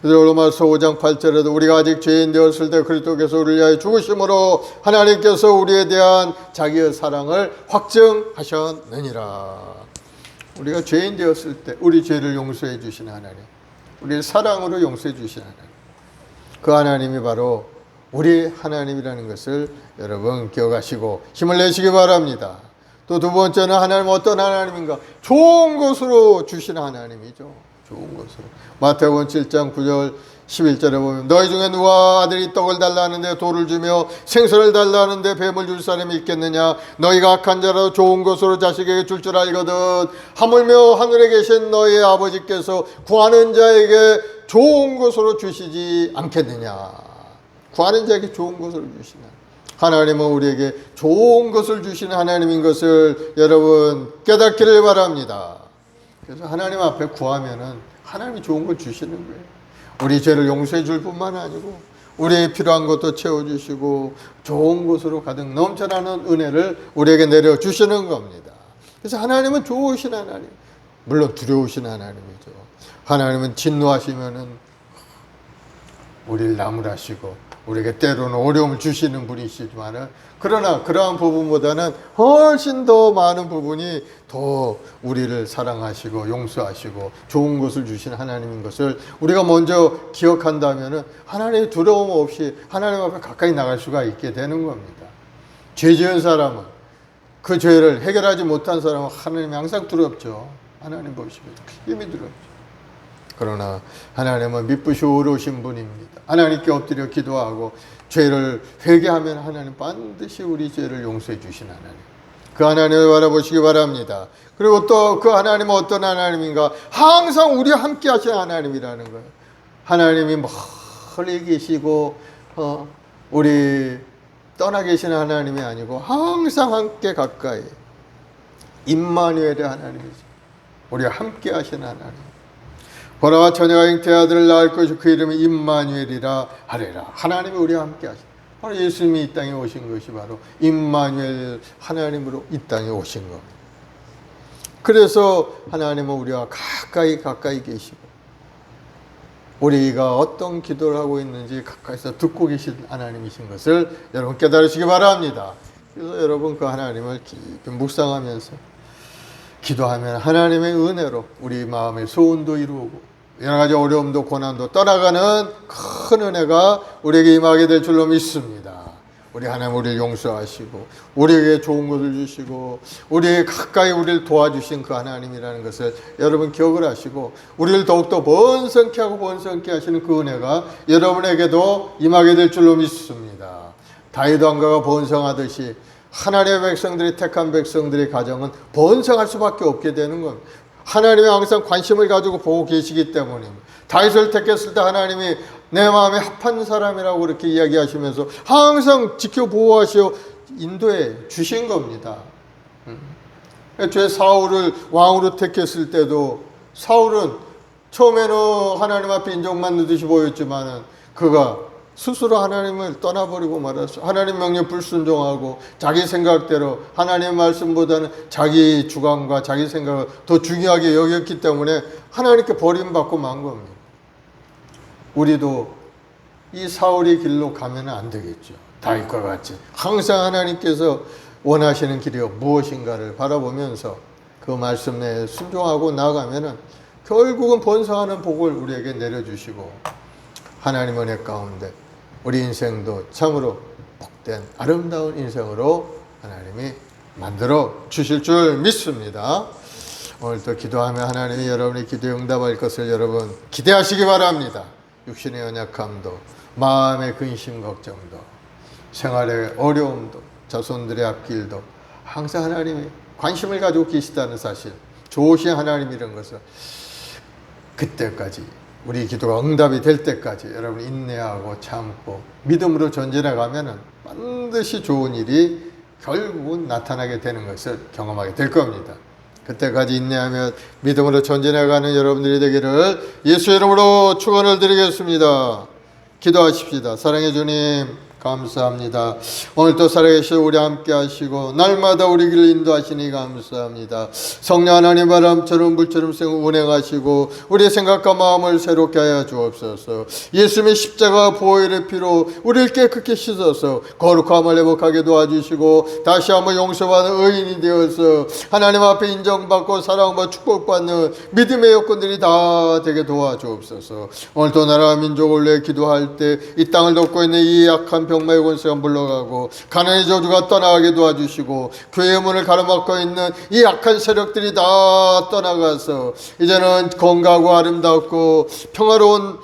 그래서 로마서 5장 8절에도 우리가 아직 죄인 되었을 때 그리스도께서 우리를 위하여 죽으심으로 하나님께서 우리에 대한 자기의 사랑을 확증하셨느니라. 우리가 죄인 되었을 때 우리 죄를 용서해 주신 하나님, 우리를 사랑으로 용서해 주신 하나님, 그 하나님이 바로 우리 하나님이라는 것을 여러분 기억하시고 힘을 내시기 바랍니다. 또 두 번째는 하나님은 어떤 하나님인가? 좋은 것으로 주신 하나님이죠. 좋은 것으로. 마태복음 7장 9절 11절에 보면 너희 중에 누가 아들이 떡을 달라 하는데 돌을 주며 생선을 달라 하는데 뱀을 줄 사람이 있겠느냐? 너희가 악한 자라도 좋은 것으로 자식에게 줄 줄 알거든 하물며 하늘에 계신 너희의 아버지께서 구하는 자에게 좋은 것으로 주시지 않겠느냐? 구하는 자에게 좋은 것으로 주시나? 하나님은 우리에게 좋은 것을 주시는 하나님인 것을 여러분 깨닫기를 바랍니다. 그래서 하나님 앞에 구하면은 하나님이 좋은 걸 주시는 거예요. 우리 죄를 용서해 줄 뿐만 아니고 우리의 필요한 것도 채워주시고 좋은 것으로 가득 넘쳐나는 은혜를 우리에게 내려주시는 겁니다. 그래서 하나님은 좋으신 하나님, 물론 두려우신 하나님이죠. 하나님은 진노하시면은 우리를 나무라시고 우리에게 때로는 어려움을 주시는 분이시지만은, 그러나 그러한 부분보다는 훨씬 더 많은 부분이 더 우리를 사랑하시고 용서하시고 좋은 것을 주신 하나님인 것을 우리가 먼저 기억한다면은 하나님의 두려움 없이 하나님 앞에 가까이 나갈 수가 있게 되는 겁니다. 죄 지은 사람은, 그 죄를 해결하지 못한 사람은 하나님이 항상 두렵죠. 하나님 보시면 힘이 두렵죠. 그러나 하나님은 미쁘시고 의로우신 분입니다. 하나님께 엎드려 기도하고 죄를 회개하면 하나님 반드시 우리 죄를 용서해 주신 하나님, 그 하나님을 바라보시기 바랍니다. 그리고 또 그 하나님은 어떤 하나님인가? 항상 우리와 함께 하신 하나님이라는 거예요. 하나님이 멀리 계시고 우리 떠나 계시는 하나님이 아니고 항상 함께 가까이, 임마누엘의 하나님이죠. 우리와 함께 하시는 하나님. 보라 처녀가 잉태의 아들을 낳을 것이고 그 이름이 임마누엘이라 하리라. 하나님이 우리와 함께 하신, 바로 예수님이 이 땅에 오신 것이 바로 임마누엘 하나님으로 이 땅에 오신 겁니다. 그래서 하나님은 우리와 가까이 계시고 우리가 어떤 기도를 하고 있는지 가까이서 듣고 계신 하나님이신 것을 여러분 깨달으시기 바랍니다. 그래서 여러분 그 하나님을 깊이 묵상하면서 기도하면 하나님의 은혜로 우리 마음의 소원도 이루고 여러 가지 어려움도 고난도 떠나가는 큰 은혜가 우리에게 임하게 될 줄로 믿습니다. 우리 하나님 우리를 용서하시고 우리에게 좋은 것을 주시고 우리에게 가까이 우리를 도와주신 그 하나님이라는 것을 여러분 기억을 하시고 우리를 더욱더 번성케 하고 번성케 하시는 그 은혜가 여러분에게도 임하게 될 줄로 믿습니다. 다윗 왕가가 번성하듯이 하나님의 백성들이, 택한 백성들의 가정은 번성할 수밖에 없게 되는 겁니다. 하나님이 항상 관심을 가지고 보고 계시기 때문입니다. 다윗을 택했을 때 하나님이 내 마음에 합한 사람이라고 그렇게 이야기하시면서 항상 지켜보호하시어 인도해 주신 겁니다. 애초에 사울을 왕으로 택했을 때도 사울은 처음에는 하나님 앞에 인정받는 듯이 보였지만은 그가 스스로 하나님을 떠나버리고 말았어. 하나님 명령 불순종하고 자기 생각대로 하나님의 말씀보다는 자기 주관과 자기 생각을 더 중요하게 여겼기 때문에 하나님께 버림받고 만 겁니다. 우리도 이 사울의 길로 가면 안 되겠죠. 다윗과 같이 항상 하나님께서 원하시는 길이 무엇인가를 바라보면서 그 말씀 내에 순종하고 나아가면은 결국은 번성하는 복을 우리에게 내려주시고 하나님 은혜 가운데 우리 인생도 참으로 복된 아름다운 인생으로 하나님이 만들어 주실 줄 믿습니다. 오늘도 기도하며 하나님이 여러분의 기도에 응답할 것을 여러분 기대하시기 바랍니다. 육신의 연약함도, 마음의 근심 걱정도, 생활의 어려움도, 자손들의 앞길도 항상 하나님이 관심을 가지고 계시다는 사실, 좋으신 하나님이라는 것을 그때까지 우리 기도가 응답이 될 때까지 여러분 인내하고 참고 믿음으로 전진해 가면은 반드시 좋은 일이 결국은 나타나게 되는 것을 경험하게 될 겁니다. 그때까지 인내하며 믿음으로 전진해가는 여러분들이 되기를 예수 이름으로 축원을 드리겠습니다. 기도하십시다. 사랑해 주님 감사합니다. 오늘도 살아계시고 우리 함께 하시고 날마다 우리 길을 인도하시니 감사합니다. 성령 하나님 바람처럼 물처럼 운행하시고 우리의 생각과 마음을 새롭게 하여 주옵소서. 예수님의 십자가 보혈의 피로 우리를 깨끗게 씻어서 거룩함을 회복하게 도와주시고 다시 한번 용서받는 의인이 되어서 하나님 앞에 인정받고 사랑받고 축복받는 믿음의 여건들이 다 되게 도와주옵소서. 오늘도 나라와 민족을 위해 기도할 때 이 땅을 덮고 있는 이 약한 병마의 권세가 물러가고 가난의 저주가 떠나가게 도와주시고 교회의 문을 가로막고 있는 이 약한 세력들이 다 떠나가서 이제는 건강하고 아름답고 평화로운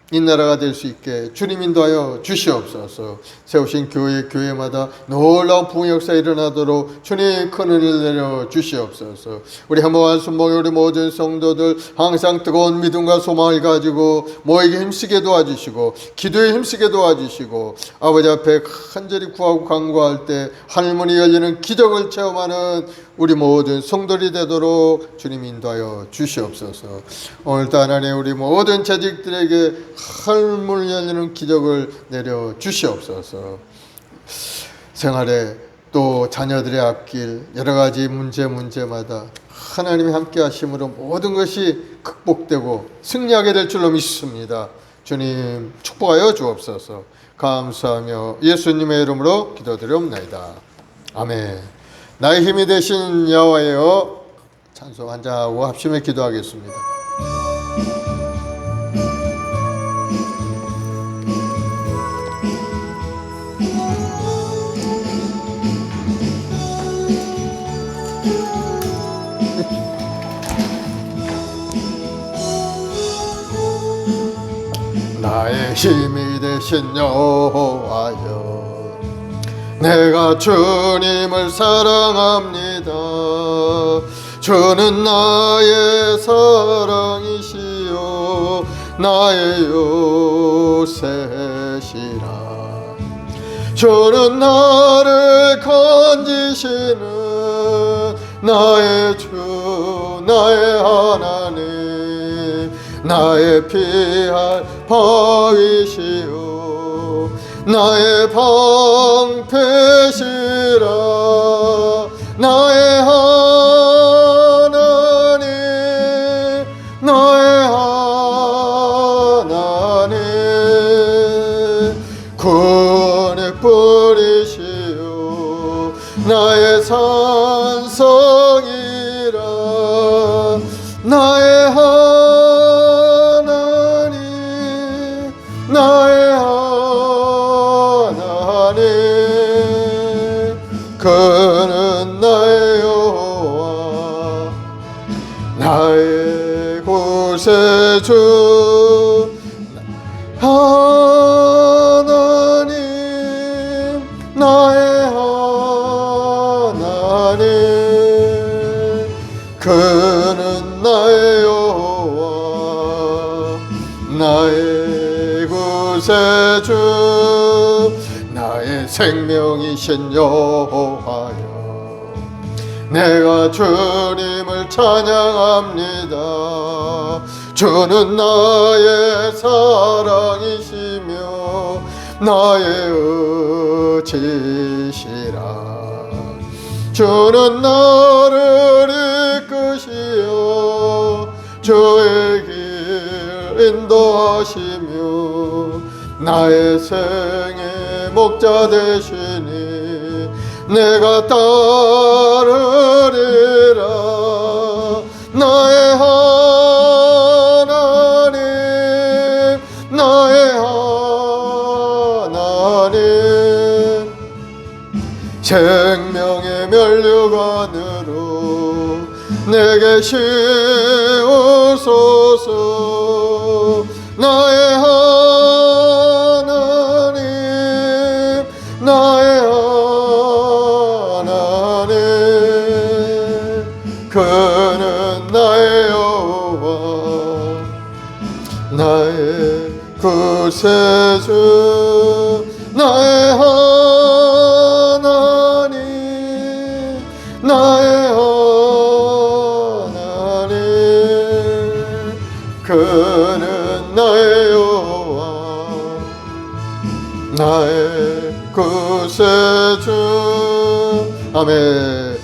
이 나라가 될 수 있게 주님 인도하여 주시옵소서. 세우신 교회마다 놀라운 부흥 역사 일어나도록 주님 큰 은혜를 내려 주시옵소서. 우리 한번한 순봉에 우리 모든 성도들 항상 뜨거운 믿음과 소망을 가지고 모이게 힘쓰게 도와주시고 기도에 힘쓰게 도와주시고 아버지 앞에 간절히 구하고 간구할 때 하늘문이 열리는 기적을 체험하는 우리 모든 성도들이 되도록 주님 인도하여 주시옵소서. 오늘도 하나님 우리 모든 재직들에게 하늘문을 열리는 기적을 내려 주시옵소서. 생활에 또 자녀들의 앞길 여러 가지 문제마다 하나님이 함께 하심으로 모든 것이 극복되고 승리하게 될 줄로 믿습니다. 주님 축복하여 주옵소서. 감사하며 예수님의 이름으로 기도드리옵나이다. 아멘. 나의 힘이 되신 여호와여, 찬송 한자하고 합심해 기도하겠습니다. 나의 힘이 되신 여호와여, 내가 주님을 사랑합니다. 주는 나의 사랑이시요 나의 요새시라. 주는 나를 건지시는 나의 주 나의 하나님, 나의 피할 바위시요 나의 방패시라. 나의 하나님, 나의 하나님, 구원의 뿌리시요 나의 산성이라. 나의 하나님, 나의 하나님, 그는 나의 여호와, 나의 구세주. 하나님, 나의 하나님, 그는 나의 여호와, 나의 구세주, 나의 생명이신 여호와여, 내가 주님을 찬양합니다. 주는 나의 사랑이시며 나의 의지시라. 주는 나를 이끄시어 주의 길 인도하시며 나의 생의 목자 되시니 내가 따르리라. 나의 하나님, 나의 하나님, 생명의 면류관으로 내게 씌우소서. 나의 하나님, 나의 하나님, 그는 나의 여호와, 나의 구세주, 나의 하나님, 구세주. 아멘.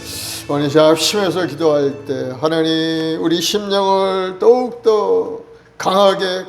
오늘 합심해서 기도할 때 하나님 우리 심령을 더욱더 강하게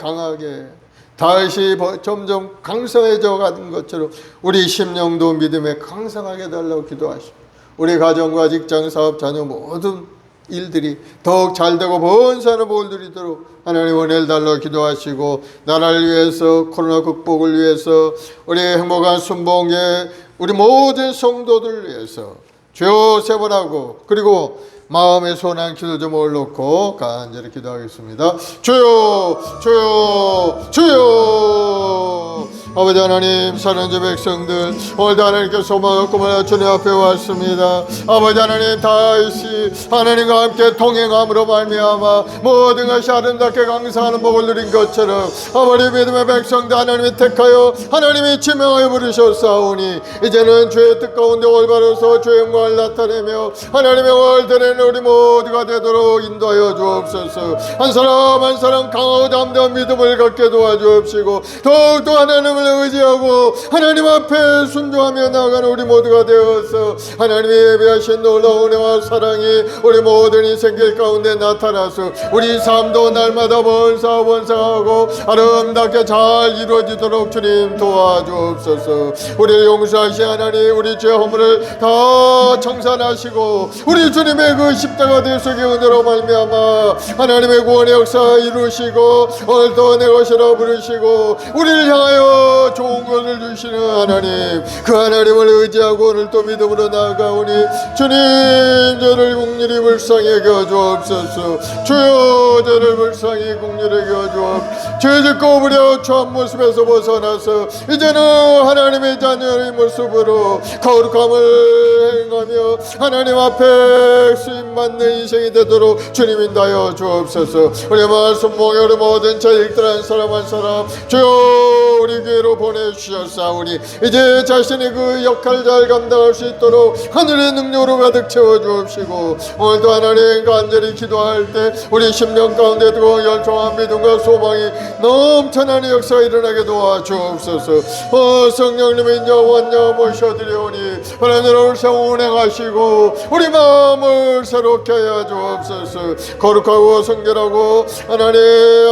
다시 점점 강성해져 가는 것처럼 우리 심령도 믿음에 강성하게 달라고 기도하십니다. 우리 가정과 직장, 사업, 자녀 모든 일들이 더욱 잘되고 번성하는 복을 누리도록 하나님 은혜를 달라고 기도하시고, 나라를 위해서, 코로나 극복을 위해서, 우리 행복한 순복에 우리 모든 성도들을 위해서 주여 세 번 하고, 그리고 마음에 소원한 기도 좀 올놓고 간절히 기도하겠습니다. 주여 주여 주여. 아버지 하나님, 사랑하는 백성들 오늘도 하나님께 소망을 꾸며 주님 앞에 왔습니다. 아버지 하나님, 다시 하나님과 함께 동행함으로 말미암아 모든 것이 아름답게 강성하는 복을 누린 것처럼 아버지 믿음의 백성들 하나님이 택하여 하나님이 지명하여 부르셨사오니 이제는 주의 뜻 가운데 올바로서 주의 영광을 나타내며 하나님의 월드는 우리 모두가 되도록 인도하여 주옵소서. 한 사람 한 사람 강하고 담대한 믿음을 갖게 도와주옵시고, 더욱더 하나님을 의지하고 하나님 앞에 순종하며 나아가는 우리 모두가 되어서 하나님의 예비하신 놀라운 은혜와 사랑이 우리 모든 인생길 가운데 나타나서 우리 삶도 날마다 번성하고 아름답게 잘 이루어지도록 주님 도와주옵소서. 우리를 용서하신 하나님, 우리 죄 허물을 다 청산하시고 우리 주님의 그 십자가 대속의 은혜로 말미암아 하나님의 구원의 역사 이루시고 오늘도 내 것이라 부르시고 우리를 향하여 좋은 것을 주시는 하나님, 그 하나님을 의지하고 오늘도 믿음으로 나아가오니 주님, 저를 긍휼히 불쌍히 여겨주옵소서. 주여, 저를 불쌍히 긍휼히 여겨주옵소서. 죄짓고 부려 처한 모습에서 벗어나서 이제는 하나님의 자녀의 모습으로 거룩함을 행하며 하나님 앞에 쓰임받는 인생이 되도록 주님 인도하여 주옵소서. 우리 말씀 목요일 모든 자익들 한 사람 한 사람 주여 우리 교회로 보내주셨사오니 이제 자신의 그 역할을 잘 감당할 수 있도록 하늘의 능력으로 가득 채워주옵시고, 오늘도 하나님 간절히 기도할 때 우리 심령 가운데 뜨거운 열정한 믿음과 소망이 넘쳐나는 역사가 일어나게 도와주옵소서. 성령님의 인자 원자 모셔드리오니 하나님 오늘 상 운행하시고 우리 마음을 새롭게 하여 주옵소서. 거룩하고 성결하고 하나님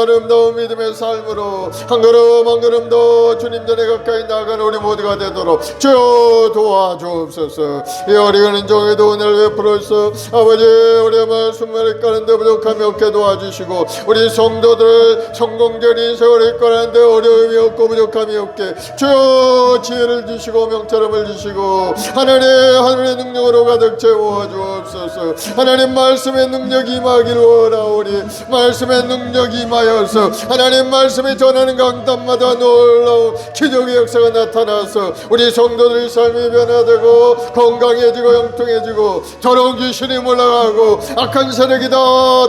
아름다운 믿음의 삶으로 한 걸음 한 걸음 더 주님 전에 가까이 나아가는 우리 모두가 되도록 주여 도와주옵소서. 이 어리가는 종에도 은혜를 베풀어서 아버지 우리의 말씀을 가는데 부족함이 없게 도와주시고 우리 성도들 성공적인 인생을 이끌어가는데 어려움이 없고 부족함이 없게 주여 지혜를 주시고 명철함을 주시고 하늘의 능력으로 가득 채워 주옵소서. 하나님 말씀의 능력이 임하기를 원하오니 말씀의 능력이 임하여서 하나님 말씀이 전하는 강단마다 놀라운 기적의 역사가 나타나서 우리 성도들의 삶이 변화되고 건강해지고 영통해지고 더러운 귀신이 물러가고 악한 세력이 다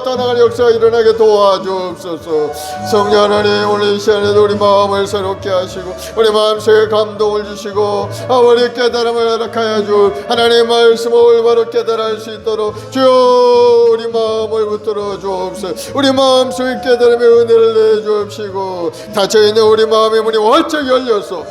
떠나갈 역사가 일어나게 도와주옵소서. 성령 하나님, 오늘 이 시간에도 우리 마음을 새롭게 하시고 우리 마음속에 감동을 주시고 아버지 깨달음을 허락하여 주 하나님의 말씀을 올바로 깨달을 수 있도록 주여 우리 마음을 붙들어 주옵소서. 우리 마음속에 깨달음의 은혜를 내주옵시고 닫혀있는 우리 마음의 문이 활짝 열려서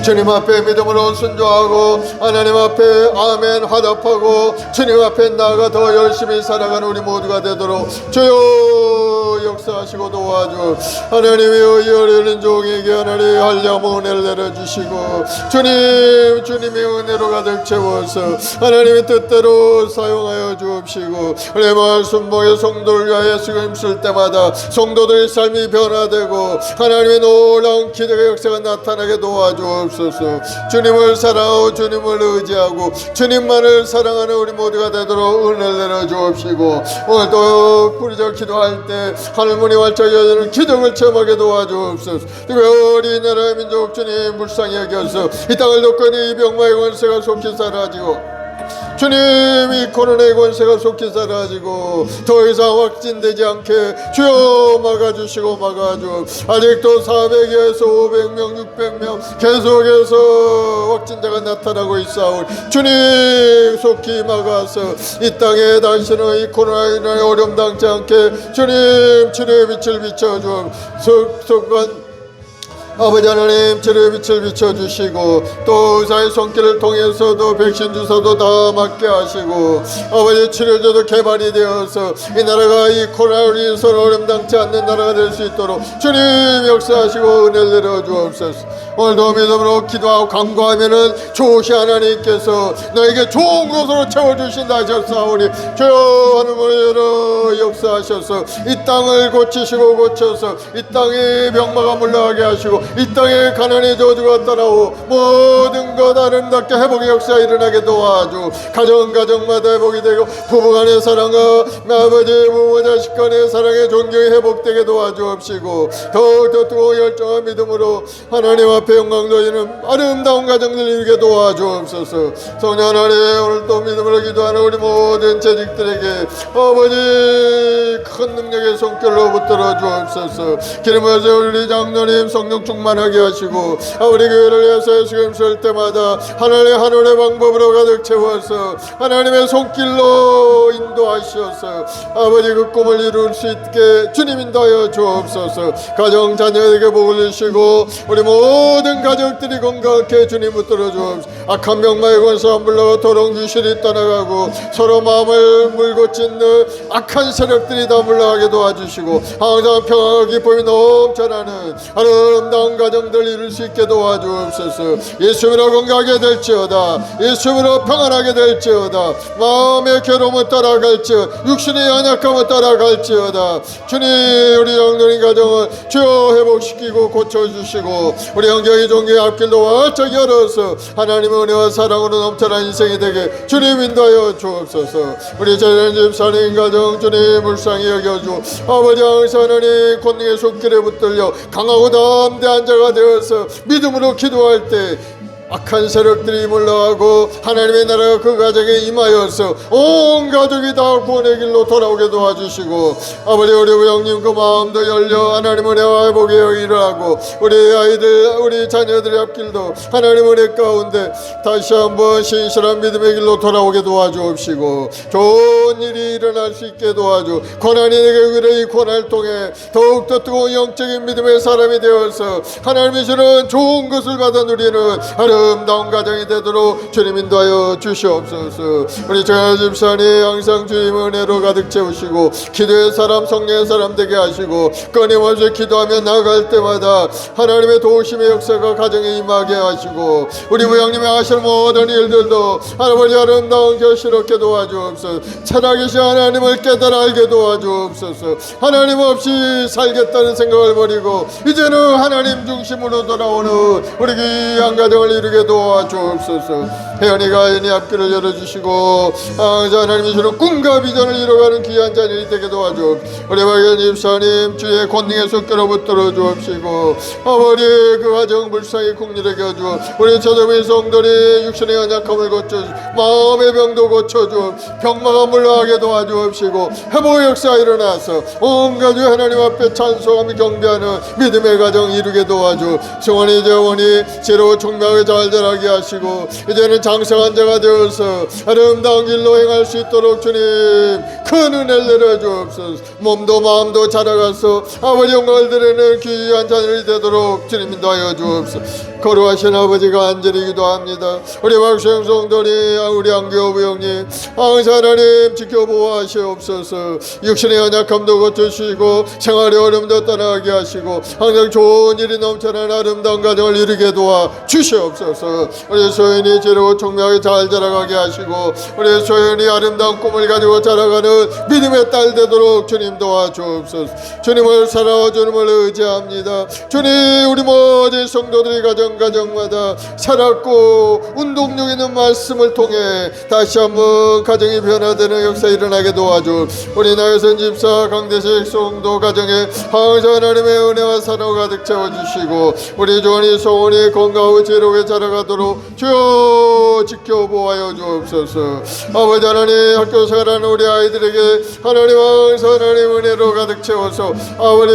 주님 앞에 믿음으로 순종하고 하나님 앞에 아멘 화답하고 주님 앞에 나아가 더 열심히 살아가는 우리 모두가 되도록 주여 역사하시고 도와주. 하나님의 어려운 종에게 하나님 한량의 은혜를 내려주시고 주님의 은혜로 가득 채워서 하나님의 뜻대로 사용하여 주옵시고 우리 말씀봉의 성도를 위하여 쓰임 쓸 때마다 성도들의 삶이 변화되고 하나님의 놀라운 기적의 역사가 나타나게 도와주옵소서. 주님을 사랑하고 주님을 의지하고 주님만을 사랑하는 우리 모두가 되도록 은혜를 내려주옵시고 오늘도 부르짖어 기도할 때 하늘문이 활짝 열리는 기적을 체험하게 도와주옵소서. 우리 나라의 민족 주님 불쌍히 여겨서 이 땅을 덮고는 이 병마의 권세가 속히 사라지고 주님 이 코로나의 권세가 속히 사라지고 더 이상 확진되지 않게 주여 막아주시고 막아주. 아직도 400에서 500명 600명 계속해서 확진자가 나타나고 있사오니 주님 속히 막아서 이 땅에 다시는 이 코로나의 어려움 당치 않게 주님 치료의 빛을 비춰주. 아버지 하나님 주의 빛을 비춰주시고 또 의사의 손길을 통해서도 백신 주사도 다 맞게 하시고 아버지 치료제도 개발이 되어서 이 나라가 이 코로나로 인해서 어림당치 않는 나라가 될 수 있도록 주님 역사하시고 은혜를 내려 주옵소서. 오늘도 믿음으로 기도하고 간구하면은 주시 하나님께서 너에게 좋은 것으로 채워주신다 하셨사오니 주여 하늘을 역사하셔서 이 땅을 고치시고 고쳐서 이 땅에 병마가 물러가게 하시고 이 땅에 가난의 저주가 따라오 모든 것 아름답게 회복의 역사 일어나게 도와주 가정마다 회복이 되고 부부간의 사랑과 아버지 부모 자식 간의 사랑의 존경이 회복되게 도와주옵시고 더욱더 뜨거운 열정과 믿음으로 하나님 앞에 영광 돌리는 아름다운 가정들 이루게 도와주옵소서. 성령 하나님 오늘 또 믿음으로 기도하는 우리 모든 재직들에게 아버지 큰 능력의 손길로 붙들어 주옵소서. 기름부어서 우리 장로님 성령 충만하게 하시고 우리 교회를 위해서 지금 쓸 때마다 하늘의 방법으로 가득 채워서 하나님의 손길로 인도하셔서 아버지 그 꿈을 이룰 수 있게 주님 인도하여 주옵소서. 가정 자녀에게 복을 주시고 우리 모든 가족들이 건강하게 주님 붙들어 주옵소서. 악한 병마의 권세 물러가 더러운 귀신이 떠나가고 서로 마음을 물고 찢는 악한 세력들이 다 물러가게 도와주시고 항상 평화와 기쁨이 넘쳐나는 아름다운 가정들 이룰 수 있게 도와주옵소서. 예수님으로 건강하게 될지어다. 예수님으로 평안하게 될지어다. 마음의 괴로움은 따라갈지어다. 육신의 연약함은 따라갈지어다. 주님 우리 영혼의 가정을 주여 회복시키고 고쳐주시고 우리 영적인 종교의 앞길도 활짝 열어서 하나님의 은혜와 사랑으로 넘쳐난 인생이 되게 주님 인도하여 주옵소서. 우리 재련 집사님 가정 주님 불쌍히 여겨주 아버지 항상 하나님 권능의 손길에 붙들려 강하고 담대한 자가 되어서 믿음으로 기도할 때 악한 세력들이 물러가고 하나님의 나라가 그 가정에 임하여서 온 가족이 다 구원의 길로 돌아오게 도와주시고 아버지 우리 부형님 그 마음도 열려 하나님 은혜와 회복의 일을 하고 우리 아이들 우리 자녀들의 앞길도 하나님 은혜 가운데 다시 한번 신실한 믿음의 길로 돌아오게 도와주옵시고 좋은 일이 일어날 수 있게 도와주 고난이 내게 그래 이 고난을 통해 더욱더 뜨거운 영적인 믿음의 사람이 되어서 하나님이 주는 좋은 것을 받아 누리는 아름다운 가정이 되도록 주님 인도하여 주시옵소서. 우리 정한 집사님 항상 주님 은혜로 가득 채우시고 기도의 사람 성령의 사람 되게 하시고 끊임없이 기도하며 나아갈 때마다 하나님의 도우심의 역사가 가정에 임하게 하시고 우리 부형님이 하실 모든 일들도 할아버지 아름다운 결실롭게 도와주옵소서. 살아계신 하나님을 깨달아 알게 도와주옵소서. 하나님 없이 살겠다는 생각을 버리고 이제는 하나님 중심으로 돌아오는 우리 귀한 가정을 이루게 도와주옵소서. 혜연이가 혜연이 앞길을 열어주시고 하나님이 주는 꿈과 비전을 이뤄가는 귀한 자녀이 되게 도와주옵소서. 우리 박연 집사님 주의 권능의 손길로 붙들어 주옵시고 아버지 그 가정 불쌍히 국리되게 해주어 우리 저점의 성들이 육신의 연약함을 고쳐주 마음의 병도 고쳐주 병마가 물러가게 도와주옵시고 회복의 역사 일어나서 온 가족 하나님 앞에 찬송하며 경배하는 믿음의 가정 이루게 도와주 성원이 재원이 새로 총명하게 잘 자라게 하시고 이제는 장성한 자가 되어서 아름다운 길로 행할 수 있도록 주님 큰 은혜를 내려주옵소서. 몸도 마음도 자라가서 아버지 영광을 드리는 귀한 자녀이 되도록 주님 인도하여 주옵소서. 거룩하신 아버지가 간절히 기도합니다. 우리 박수영 성도님 우리 안교 부형님 항상 하나님 지켜보아시옵소서. 육신의 연약함도 고쳐주시고 생활의 어려움도 떠나게 하시고 항상 좋은 일이 넘쳐나는 아름다운 가정을 이루게 도와 주시옵소서. 우리 소연이 지르고 총명하게 잘 자라가게 하시고 우리 소연이 아름다운 꿈을 가지고 자라가는 믿음의 딸 되도록 주님 도와주옵소서. 주님을 사랑하고 주님을 의지합니다. 주님 우리 모든 성도들이 가정마다 살았고 운동력 있는 말씀을 통해 다시 한번 가정이 변화되는 역사 일어나게 도와주 우리 나여선 집사 강대식 성도 가정에 항상 하나님의 은혜와 사랑을 가득 채워주시고 우리 조원이 소원이 건강하고 지혜롭게 자라가도록 주여 지켜보아요 주옵소서. 아버지 하나님, 학교 생활하는 우리 아이들에게 하나님 항상 하나님 은혜로 가득 채워서 아버지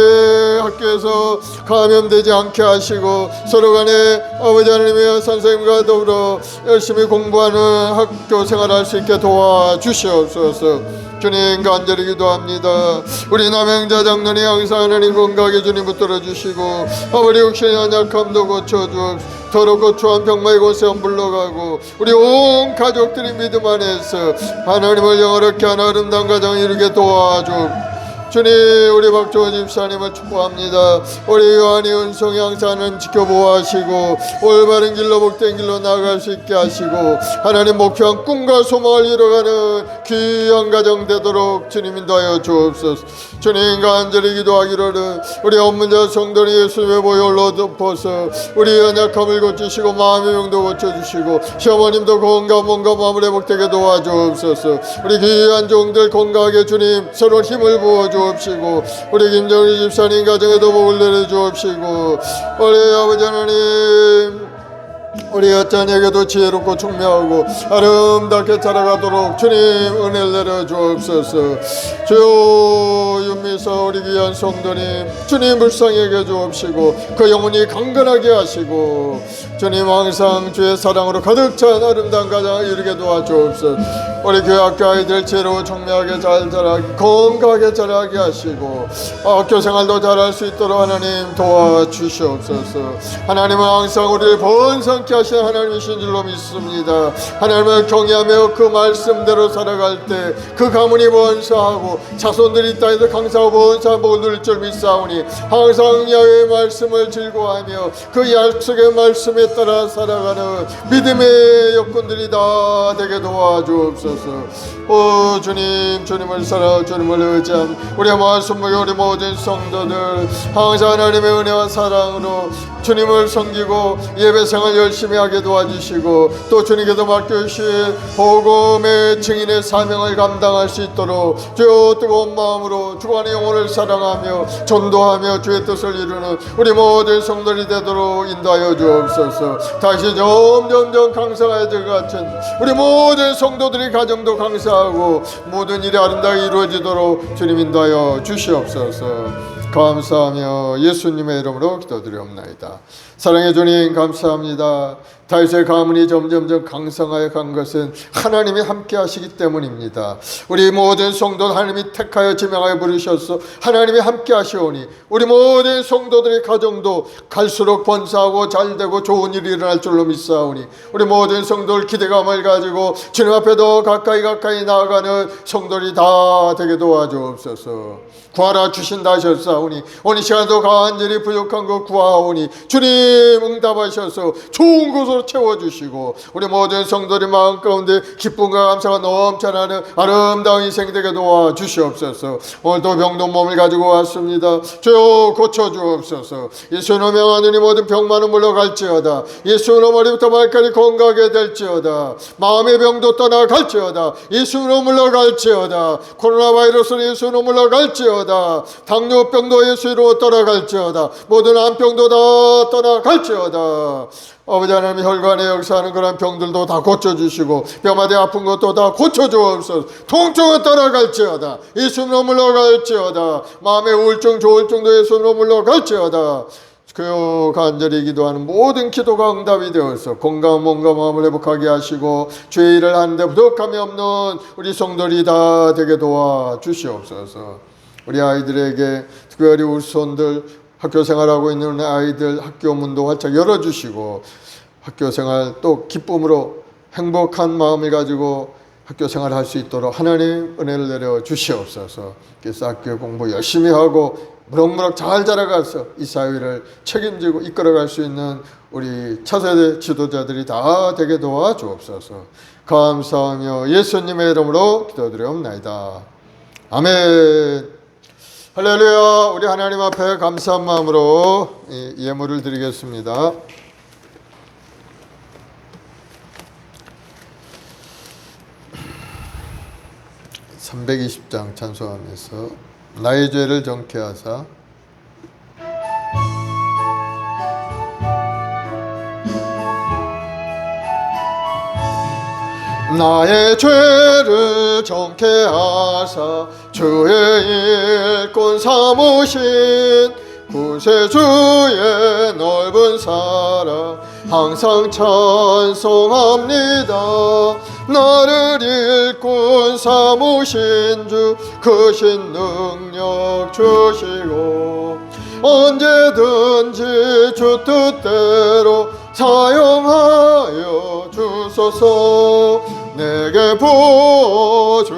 학교에서 감염되지 않게 하시고 서로 간에 아버지 하나님의 선생님과 더불어 열심히 공부하는 학교 생활할 수 있게 도와주시옵소서. 주님 간절히 기도합니다. 우리 남행자 장로님 항상 하나님 건강하게 주님 붙들어 주시고 아버지 육신의 연약함도 고쳐주옵소서. 더럽고 추한 병마의 곳에 물러가고 우리 온 가족들이 믿음 안에서 하나님을 영원하게 하는 아름다운 가정 이루게 도와주옵소서. 주님, 우리 박종원 집사님을 축복합니다. 우리 요한이 은총이 항상 지켜보아하시고 올바른 길로 복된 길로 나아갈 수 있게 하시고 하나님 목표한 꿈과 소망을 이뤄가는 귀한 가정 되도록 주님 인도하여 주옵소서. 주님 간절히 기도하기로는 우리 업문자 성도님 예수님의 보혈로 덮어서 우리 연약함을 고치시고 마음의 병도 고쳐주시고 시어머님도 건강 몸과 마음을 회복되게 도와주옵소서. 우리 귀한 종들 건강하게 주님 서로 힘을 부어주옵소서. 우리 김정희 집사님 가정에도 복을 내려주옵시고 우리 아버지 하나님 우리 여자녀에게도 지혜롭고 총명하고 아름답게 자라가도록 주님 은혜를 내려주옵소서. 주여 윤미서 우리 귀한 성도님 주님 불쌍히 여겨주옵시고 그 영혼이 강건하게 하시고 주님 항상 주의 사랑으로 가득 찬 아름다운 가정을 이루게 도와주옵소서. 우리 교회 학교 아이들 지혜롭고 총명하게 잘 자라게 건강하게 자라게 하시고 학교 생활도 잘할 수 있도록 하나님 도와주시옵소서. 하나님은 항상 우리를 번성케 하신 하나님이신 줄로 믿습니다. 하나님을 경외하며 그 말씀대로 살아갈 때 그 가문이 번성하고 자손들이 땅에서 강사하고 번성한 복을 누릴 줄 믿사오니 항상 야훼의 말씀을 즐거워하며 그 약속의 말씀에 따라 살아가는 믿음의 여건들이 다 되게 도와주옵소서. 오 주님, 주님을 사랑하고 주님을 의지함 우리 말씀을 우리 모든 성도들 항상 하나님의 은혜와 사랑으로 주님을 섬기고 예배생활 열심히 하게 도와주시고 또 주님께서 맡겨주신 복음의 증인의 사명을 감당할 수 있도록 주여 뜨거운 마음으로 주관의 영혼을 사랑하며 전도하며 주의 뜻을 이루는 우리 모든 성도들이 되도록 인도하여 주옵소서. 다시 점점점 강성할 것 같은 우리 모든 성도들이 가정도 강사하고 모든 일이 아름다게 이루어지도록 주님 인도하여 주시옵소서. 감사하며 예수님의 이름으로 기도드리옵나이다. 사랑의 주님 감사합니다. 다윗의 가문이 점점점 강성하여 간 것은 하나님이 함께 하시기 때문입니다. 우리 모든 성도 하나님이 택하여 지명하여 부르셔서 하나님이 함께 하시오니 우리 모든 성도들의 가정도 갈수록 번성하고 잘되고 좋은 일이 일어날 줄로 믿사오니 우리 모든 성도들 기대감을 가지고 주님 앞에 더 가까이 나아가는 성도들이 다 되게 도와주옵소서. 구하라 주신다 하셨사오니 오늘 시간도 간절히 부족한 것 구하오니 주님 응답하셔서 좋은 곳으로 채워주시고 우리 모든 성도들의 마음 가운데 기쁨과 감사가 넘쳐나는 아름다운 인생 되게 도와주시옵소서. 오늘도 병든 몸을 가지고 왔습니다. 주여 고쳐주옵소서. 예수님의 명하느니 모든 병만은 물러갈지어다. 예수님의 머리부터 발까지 건강하게 될지어다. 마음의 병도 떠나갈지어다. 예수님으로 물러갈지어다. 코로나 바이러스는 예수님으로 물러갈지어다. 당뇨병도 예수로 떠나갈지어다. 모든 암병도 다 떠나갈지어다. 아버지 하나님 혈관에 역사하는 그런 병들도 다 고쳐주시고 뼈마디 아픈 것도 다 고쳐주옵소서. 통증은 떠나갈지어다. 예수로 물러갈지어다. 마음의 우울증 조울증도 예수로 물러갈지어다. 그 간절히 기도하는 모든 기도가 응답이 되어서 건강한 몸과 마음을 회복하게 하시고 죄의 일을 하는데 부족함이 없는 우리 성도들이 다 되게 도와주시옵소서. 우리 아이들에게 특별히 우리 손들 학교 생활하고 있는 아이들 학교 문도 활짝 열어주시고 학교 생활 또 기쁨으로 행복한 마음을 가지고 학교 생활할 수 있도록 하나님 은혜를 내려 주시옵소서. 그래서 학교 공부 열심히 하고 무럭무럭 잘 자라가서 이 사회를 책임지고 이끌어갈 수 있는 우리 차세대 지도자들이 다 되게 도와주옵소서. 감사하며 예수님의 이름으로 기도드리옵나이다. 아멘. 할렐루야. 우리 하나님 앞에 감사한 마음으로 예물을 드리겠습니다. 320장 찬송하면서 나의 죄를 정케 하사 나의 죄를 정케 하사 주의 일꾼 삼으신 구세주의 넓은 사랑 항상 찬송합니다. 나를 일꾼 삼으신 주 크신 능력 주시고 언제든지 주 뜻대로 사용하여 주소서. 내게 부어주시려고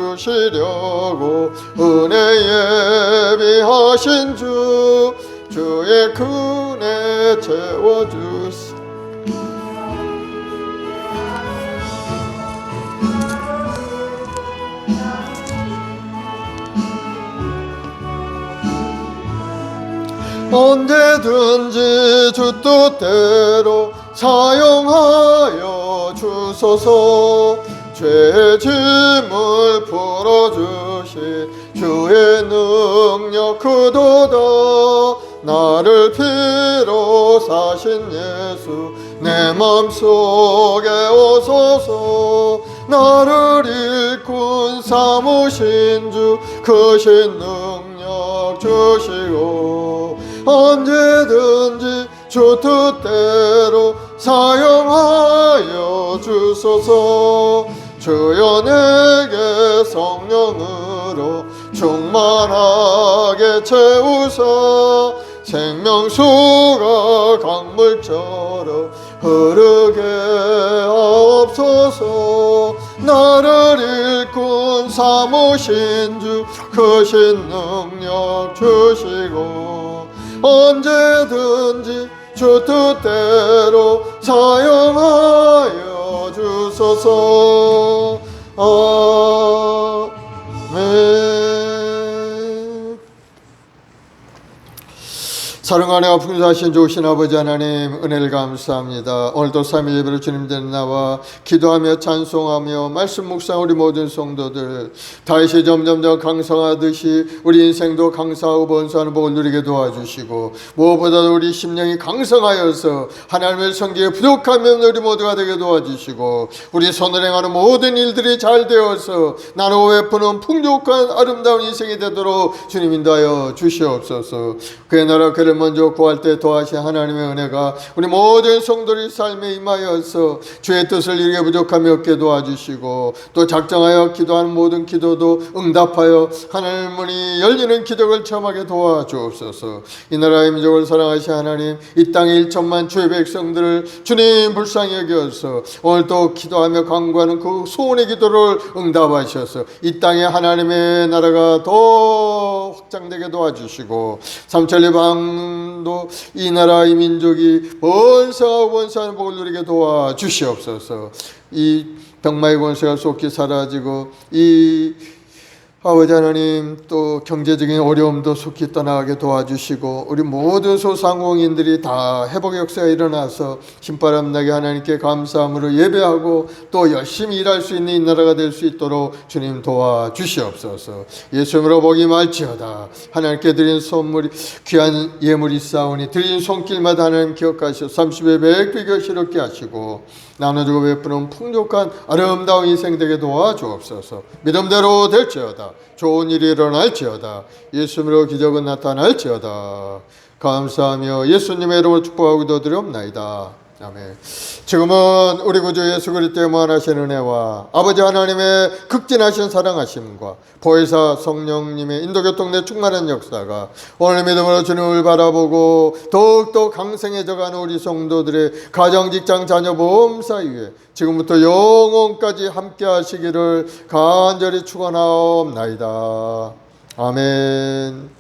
은혜 예비하신 주 주의 은혜 채워주시. 언제든지 주 뜻대로 사용하여 주소서. 죄의 짐을 풀어주시 주의 능력 크도다. 나를 피로 사신 예수 내 맘속에 오소서. 나를 일꾼 삼으신 주 크신 능력 주시고 언제든지 주 뜻대로 사용하여 주소서. 주여 내게 성령으로 충만하게 채우사 생명수가 강물처럼 흐르게 하옵소서. 나를 일꾼 삼으신 주 크신 능력 주시고 언제든지 주 뜻대로 사용하여 주소서. 아멘. 사랑하며 풍성하신 좋으신 아버지 하나님 은혜를 감사합니다. 오늘도 3일 예배를 주님 된 나와 기도하며 찬송하며 말씀 묵상 우리 모든 성도들 다시 점점점 강성하듯이 우리 인생도 강성하고 번성하는 복을 누리게 도와주시고 무엇보다도 우리 심령이 강성하여서 하나님의 성기에 부족하면 우리 모두가 되게 도와주시고 우리 손을 행하는 모든 일들이 잘 되어서 나누고 베푸는 풍족한 아름다운 인생이 되도록 주님 인도하여 주시옵소서. 그의 나라 그를 먼저 구할 때 도하신 하나님의 은혜가 우리 모든 성도의 삶에 임하여서 주의 뜻을 이루게 부족함이 없게 도와주시고 또 작정하여 기도하는 모든 기도도 응답하여 하늘 문이 열리는 기적을 체험하게 도와주옵소서. 이 나라의 민족을 사랑하신 하나님 이 땅의 1천만 주의 백성들을 주님 불쌍히 여겨서 오늘 또 기도하며 간구하는 그 소원의 기도를 응답하셔서 이 땅에 하나님의 나라가 더 확장되게 도와주시고 삼천리방 이 나라 이 민족이 번성하고 번성하는 복을 누리게 도와주시옵소서. 이 병마의 권세가 속히 사라지고 이 아버지 하나님 또 경제적인 어려움도 속히 떠나가게 도와주시고 우리 모든 소상공인들이 다 회복의 역사가 일어나서 신바람 나게 하나님께 감사함으로 예배하고 또 열심히 일할 수 있는 이 나라가 될 수 있도록 주님 도와주시옵소서. 예수님으로 복이 말지어다. 하나님께 드린 선물이 귀한 예물이 싸우니 드린 손길마다 하나님 기억하시어 30배 100배 겨시롭게 하시고 나눠주고 베푸는 풍족한 아름다운 인생 되게 도와주옵소서. 믿음대로 될지어다. 좋은 일이 일어날지어다. 예수님으로 기적은 나타날지어다. 감사하며 예수님의 이름으로 축복하고 기도드리옵나이다. 아멘. 지금은 우리 구주 예수 그리스도의 무한하신 은혜와 아버지 하나님의 극진하신 사랑하심과 보혜사 성령님의 인도교통내 충만한 역사가 오늘 믿음으로 주님을 바라보고 더욱더 강성해져가는 우리 성도들의 가정, 직장, 자녀, 보험 사이에 지금부터 영원까지 함께 하시기를 간절히 축원하옵나이다. 아멘.